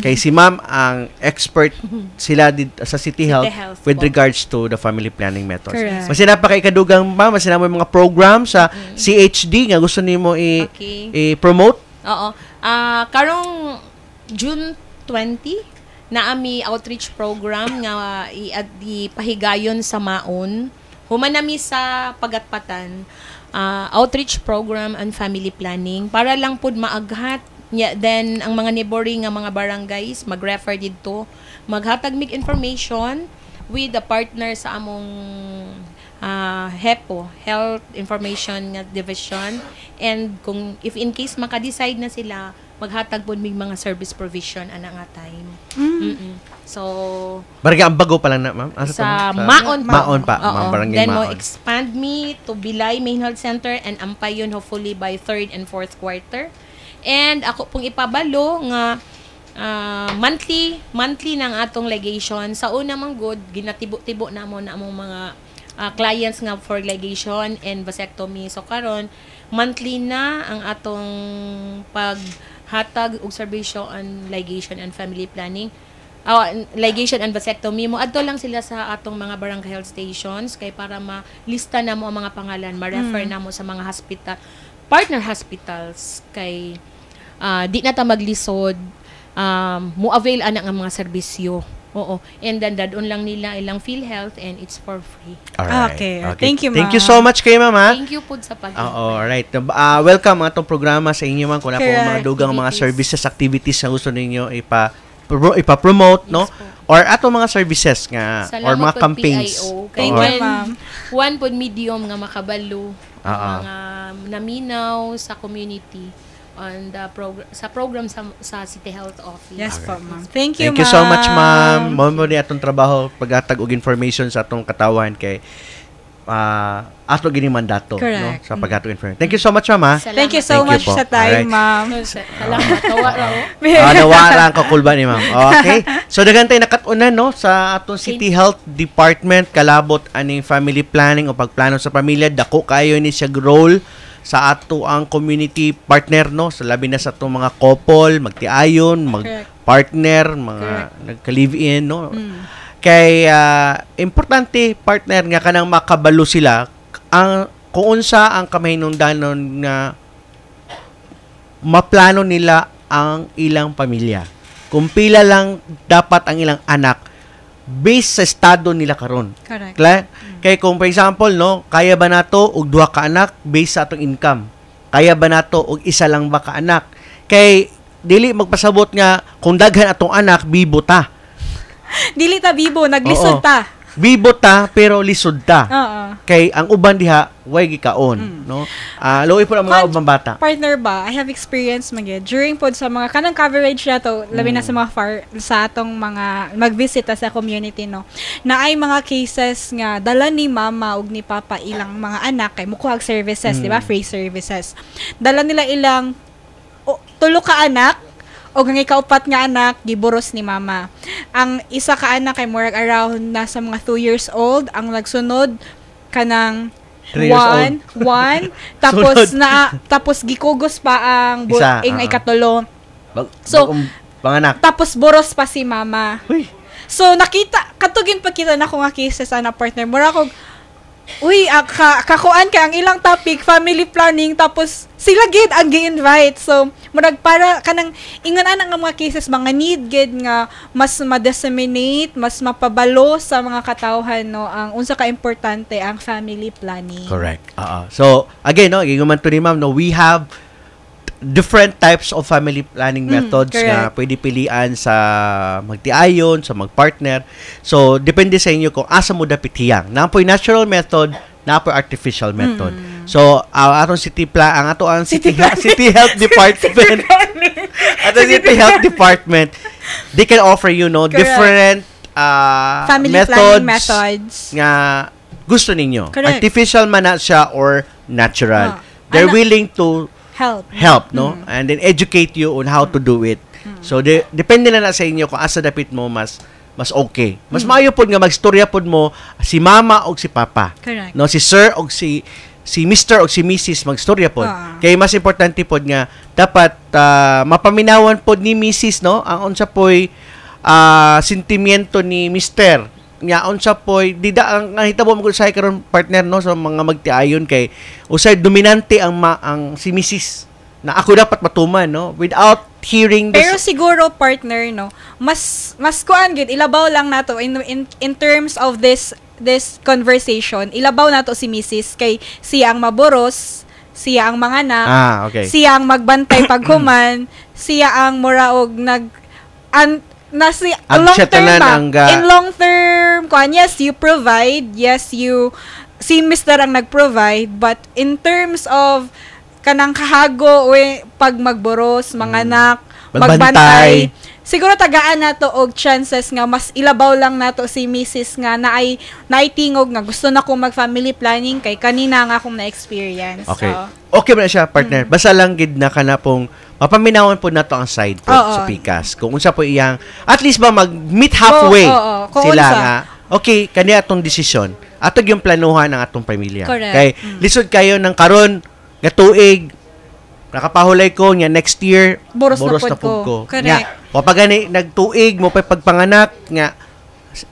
Kay si Ma'am ang expert sila sa City Health with regards to the family planning methods. Masina pa kay kadugang Ma'am, masina mo mga program sa CHD nga gusto nimo i-promote? Oo. Karong June 20 na ami outreach program nga ipahigayon sa Maon human nami sa pagatpatan outreach program and family planning para lang pud maaghat then ang mga neighboring nga mga barangays mag-refer dito, maghatag mig information with the partner sa among HEPO, Health Information nga Division, and kung if in case maka-decide na sila, maghatag pud mig mga service provision ana nga time. So barangay ang bago pa lang na ma'am. sa Maon pa. Oo. Barangay Then mo Maon. expand me to Bilay Main Health Center and Ampayon hopefully by 3rd and 4th quarter. And ako pong ipabalo nga monthly ng atong ligation. Sa una man good, ginatibo-tibo na mo na among mga clients nga for ligation and vasectomy. So karon monthly na ang atong paghatag og serbisyo on ligation and family planning. Ligation and vasectomy mo adto lang sila sa atong mga barangay health stations kay para malista na mo ang mga pangalan, ma-refer na mo sa mga hospital, partner hospitals kay di na ta maglisod, mo avail ana nga mga serbisyo. Oo. And then dadon lang nila ilang PhilHealth and it's for free. Alright. Okay. Thank you, Thank you ma'am. so much kay mama. Thank you po sa alright. Welcome atong programa sa inyo man kung na po mga Correct. dugang mga services, activities na gusto ninyo ipa-promote, no? Or atong mga services nga or Salamat mga po, campaigns. PIO. Thank Kay you, ma'am. One pod medium nga makabalo mga naminaw sa community on the program sa City Health Office. Yes po, ma'am. Thank you, Thank you so much, ma'am. Mo ni atong trabaho paghatag og information sa atong katawan kay ato gini mandato, no, Correct. sa paghatag information. Thank you so much, ma'am. Thank you so much po. sa time, Alright. ma'am. Salamat. Tawa raw. Nawaran ko kulba ni ma'am. Okay. So dagan tay nakatunan, no, sa atong City Health Department kalabot aning family planning o pagplano sa pamilya, dako kayo ni siya role sa ato ang community partner, no, sa labi na sa atong mga couple, magtiayon, mag-partner, mga nagka-live-in, no. Kay importante partner nga kanang makabalo sila ang kung unsa ang kamahinungdanon nga maplano nila ang ilang pamilya. Kung pila lang dapat ang ilang anak based sa estado nila karon. Correct. Kay kung for example, no, kaya ba nato og duha ka anak based sa atong income? Kaya ba nato og isa lang ba ka anak? Kay dili magpasabot nga kung daghan atong anak bibo ta. Dili ta bibo, naglisod ta. Bibo ta pero lisod ta. Oo. Kay ang uban diha way gikaon, no? Luoy po ang mga ubang bata. Partner ba, I have experience magid during pod sa mga kanang coverage na to, labi na sa mga sa atong mga magbisita sa community, no. Na ay mga cases nga dala ni mama ug ni papa ilang mga anak kay mukuhag services, di ba? Free services. Dala nila ilang tulo ka anak o ang ikaupat nga anak giburos ni mama. Ang isa ka anak kay murag around nasa mga 2 years old, ang nagsunod kanang 1 tapos tapos gikugos pa ang ikatulo. So panganak. Tapos boros pa si mama. Uy. So nakita katugin pa kita na ko nga cases ana partner. Mura ko kakuan ka ang ilang topic family planning tapos sila gid ang gi-invite. So murag para kanang ingon ana nga mga cases mga need gid nga mas ma-disseminate, mas mapabalo sa mga katawhan, no, ang unsa ka importante ang family planning. Correct. So again, no, ginguman to ni ma'am, no, we have different types of family planning methods nga pwede pilian sa magtiayon, sa magpartner. So depende sa inyo kung asa mo dapit hiyang. Napoy natural method, napoy artificial method. So atong City Health Department. Atong City Health Department, they can offer you, no, different family planning methods nga gusto ninyo. Correct. Artificial man na siya or natural. They're willing to help, no? And then educate you on how to do it. So depende na sa inyo kung asa dapit mo mas okay. Mas maayo pod nga magstorya pod mo si mama o si papa. Correct. No, si sir o si Mr. o si Mrs. magstorya pod. Kay mas importante pod nga dapat mapaminawan pod ni Mrs., no, ang unsa poy sentimiento ni Mr. Nga unsa poy dida ang hitabo mo sa karon partner, no, sa mga magtiayon kay usay dominante ang si Mrs. na ako dapat matuman, no? Without hearing this. Pero siguro partner, no, mas kuan gid ilabaw lang nato in terms of this conversation. Ilabaw nato si Mrs. kay siya ang maboros, siya ang manganak, okay. siya ang magbantay paghuman, siya ang muraog in long term kuan, yes you provide, yes you si Mr. ang nag-provide, but in terms of kanang kahago pag magboros, manganak, magbantay, siguro tagaan nato og chances nga mas ilabaw lang nato si Mrs. nga naay tingog nga gusto na kong mag-family planning kay kanina nga akong na-experience. Okay. So, okay ba na siya, partner? Basta lang gid na kana pong mapaminawan po nato ang side po sa Pikas. Kung unsa po iyang at least ba mag-meet halfway sila nga. Okay, kani atong desisyon. Atog yung planuhan ng atong pamilya. Correct. Kay lisod kayo ng karon nga tuig nakapahulay ko nya next year boros na pud ko. Correct. O pag gani nagtuig mo pa pagpanganak nga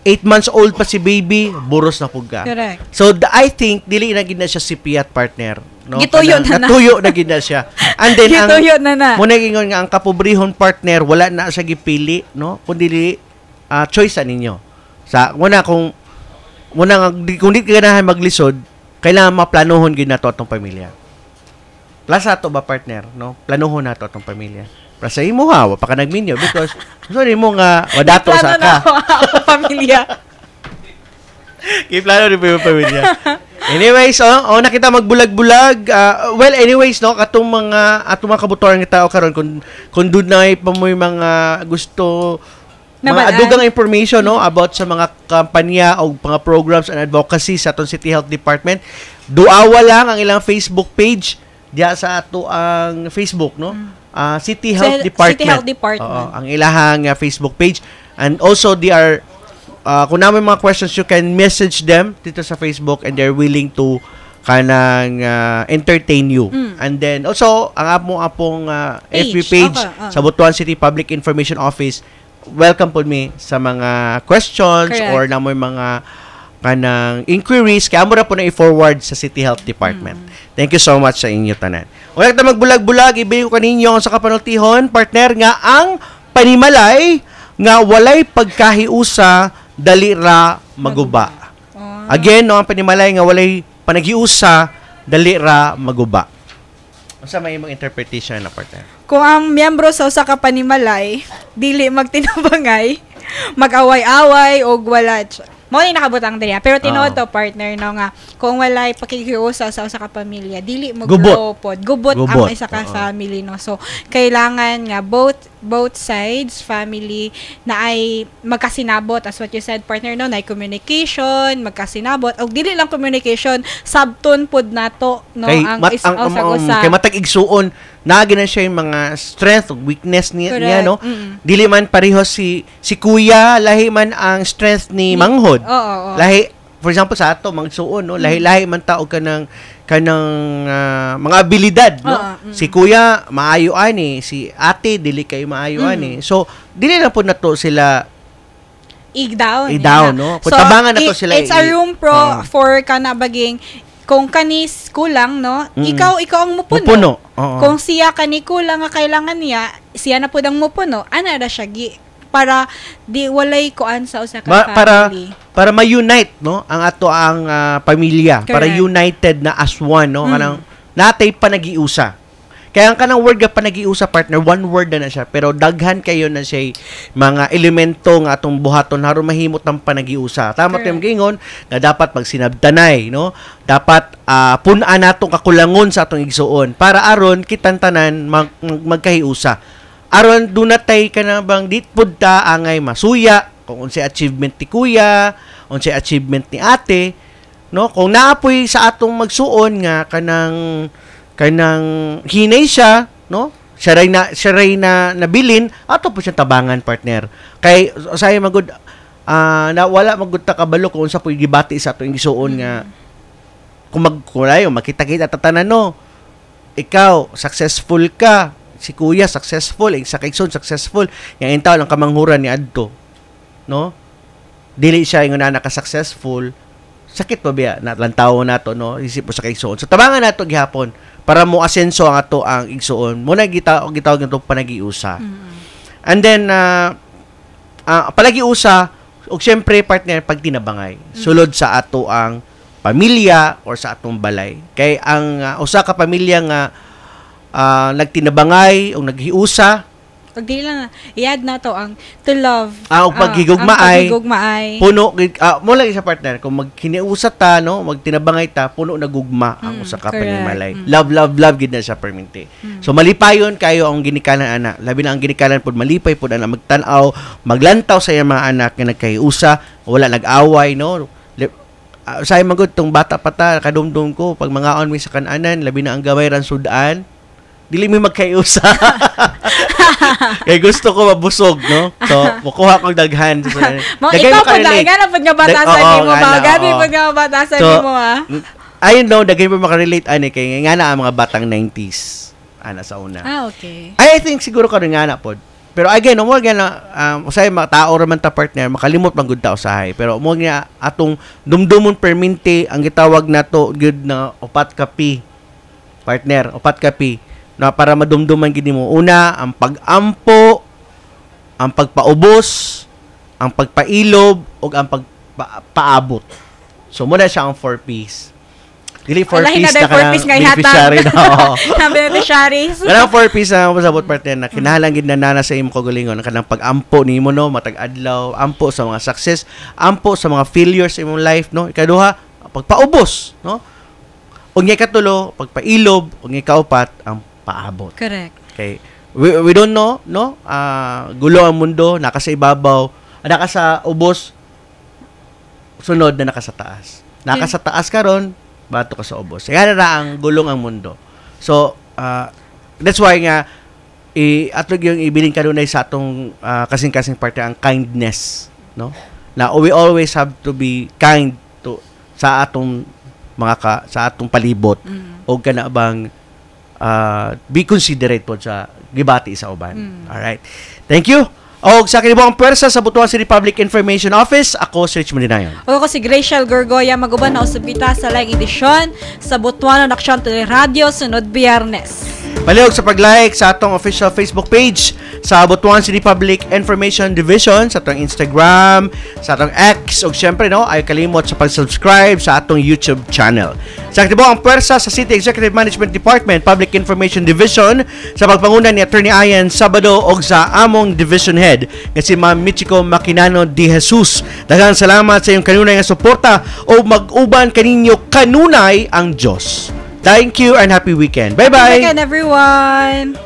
8 months old pa si baby, boros na pud ka. Correct. So I think dili na gid na siya si Piat partner, no? Gituyo na. Natuyo na gid na siya. And then gituyo na. Muna gingon nga ang kapobrehon partner wala na siya gipili, no? Kundi choice ninyo. Sa kung di ganahan maglisod, kailangan maplanohon gid nato atong pamilya. Plus ato ba partner, no? Planuhon nato atong pamilya. Para sa imo ha, wa pa ka nagminyo because sorry mo nga wadato sa ka. Pamilya. Kiplano rin po yung pamilya. Anyways, nakita magbulag-bulag. Well, anyways, no, atong mga kabuturan ng tao karon kung doon na pa mo yung mga gusto mga adugang information, no, about sa mga kampanya o mga programs and advocacy sa atong City Health Department, duawa lang ang ilang Facebook page diya sa ato ang Facebook, no? City Health Department. City Health Department. Ang ilahang Facebook page. And also, they are, kung namin mga questions, you can message them dito sa Facebook and they're willing to kanang entertain you. And then, also, ang apong FB page sa Butuan City Public Information Office, welcome po me sa mga questions. Correct. Or na may mga kanang inquiries, kaya mo na po na i-forward sa City Health Department. Thank you so much sa inyo tanan. Wala na magbulag-bulag, ibigay ko kaninyo sa kapanultihon, partner, nga ang panimalay nga walay pagkahiusa dali ra maguba. Again, no, ang panimalay nga walay panagiusa dali ra maguba. Unsa may imong interpretation na, partner? Kung ang miyembro sa usa ka panimalay dili magtinabangay, mag-away-away o wala mo ni nakabutang diri, pero tinuod to partner, no, nga kung walay pakikiusa sa usa ka pamilya dili mo grow pod gubot ang isa ka family, no. So kailangan nga both sides family na ay magkasinabot as what you said, partner, no, na communication, magkasinabot og dili lang communication, sabton pod nato, no, kay, ang usa kay matag igsuon nagi na siya yung mga strength o weakness niya, no? Dili man pareho si kuya, lahi man ang strength ni manghod. Lahi, for example, sa ato, magsuon, no? Lahi man tao kanang mga abilidad, no? Si kuya, maayo ani. Si ate, dili kayo maayo ani. So, dili na po na to sila i-down, no? Kung tabangan na to sila. It's a room for kanabaging kung kanis kulang, no, ikaw ang mupuno. Kung siya kani kulang nga kailangan niya, siya na pud ang mupuno, ana ra siya para di walay kuan sa usa ka family. Para ma-unite, no, ang ato ang pamilya. Correct. Para united na as one, no, kanang natay panagiusa. Kaya ang kanang word nga panagiusa, partner, one word na siya, pero daghan kayo na siya mga elemento nga atong buhaton haron mahimot ng panagiusa. Tama tayong gingon na dapat magsinabtanay, no? Dapat pun-an natong kakulangon sa atong igsuon para aron kitang tanan magkahiusa. Aron dunatay kanang dit pud ta angay masuya kung unsay achievement ni kuya, unsay achievement ni ate, no? Kung naapoy sa atong magsuon nga kanang hinay siya, no? Siya ray na nabilin, ato po siya tabangan, partner. Kay sayo magud na wala magud ta kabalo kung unsa poy gibati sa atong igsuon nga kung makita-kita tatanan, no. Ikaw successful ka, si kuya successful, sa kaigsoon successful, yang intaw lang kamanghuran ni adto, no? Dili siya ingon na ka-successful, sakit pa biya natlantaw nato, no, isip mo sa kaigsoon. So tabangan nato gihapon para mo asenso ang ato ang igsuon. Muna gitawag nito panagiusa. And then palagiusa ug syempre partner pag tinabangay. Sulod sa ato ang pamilya or sa atong balay. Kay ang usa ka pamilya nga nagtinabangay o naghiusa, pag dili lang i-add na to ang to love. Ang paghigugmaay. Puno mo lang sa partner kung magkiniusat ta no, magtinabangay ta, puno na gugma ang usa ka panimalay. Love gid na sa perminti. So malipayon kayo ang ginikanan ana. Labi na ang ginikanan pud malipay pud ana magtan-aw, maglantaw sa iyang mga anak nga nagkaiusa, wala nag-away no. Say magud tong bata pa ta kadumdum ko pag mangaon mi sa kananan, labi na ang gamay ran sudan. Dili mi magkaiusa. Kaya gusto ko mabusog, no? So, mukuha kong daghan. Ikaw pa na, nga pag nga batasan mo, magani pag nga batasan mo, ha? I know, daghan pa makarelate, ani, kaya nga na ang mga batang 90s, ana sa una. Okay. I think siguro ka rin nga na po. Pero again, umwag nga na, usay, mga tao raman ta partner, makalimot man good tao sahay. Pero umwag nga, atong dumdumon perminti, ang gitawag na to, good na upat kapi. Partner, upat kapi. Na para madumduman gid mo. Una, ang pag-ampo, ang pagpaubos, ang pagpailob, ug ang pagpaabot. So muna siya ang 4Ps. Dili 4Ps na kanang beneficiary na. Beneficiaries. Kanang 4Ps na masabot partner na kinahanglan gid na nana sa imong kagalingon kanang pag-ampo nimo no, matag adlaw, ampo sa mga success, ampo sa mga failures sa imong life no. Ikaduha, pagpaubos no. Ug nga katulo, pagpailob, ug nga kaupat ang paabot. Correct. Okay. We don't know, no? Gulo ang mundo, naka sa ibabaw, naka sa ubos, sunod na naka sa taas. Naka sa taas ka ron, bato ka sa ubos. Kaya na ang gulong ang mundo. So, that's why nga, atog yung ibilin kanunay sa atong kasing-kasing parte ang kindness, no? Na we always have to be kind to sa atong sa atong palibot. O kana bang be considerate po sa gibati sa uban. Alright. Thank you. O sa akin po ang pwersa sa Butuan City Public Information Office. Ako si Rich Mandinayon. O ako si Graciel Gorgoya. Maguban na usab kita sa laing edisyon sa Butuan Aksyon Radio sunod Biyernes. Palihog sa pag-like sa atong official Facebook page sa Butuan City Public Information Division, sa atong Instagram, sa atong X, o syempre no, ay kalimot sa pag-subscribe sa atong YouTube channel. Sa aktibo ang pwersa sa City Executive Management Department, Public Information Division sa pagpangunan ni Attorney Ian Sabado o sa among Division Head nga si Ma'am Michiko Maquinano de Jesus. Daghang salamat sa iyong kanunay nga suporta o mag-uban kaninyo kanunay ang Diyos. Thank you and happy weekend. Bye-bye! Happy weekend, everyone!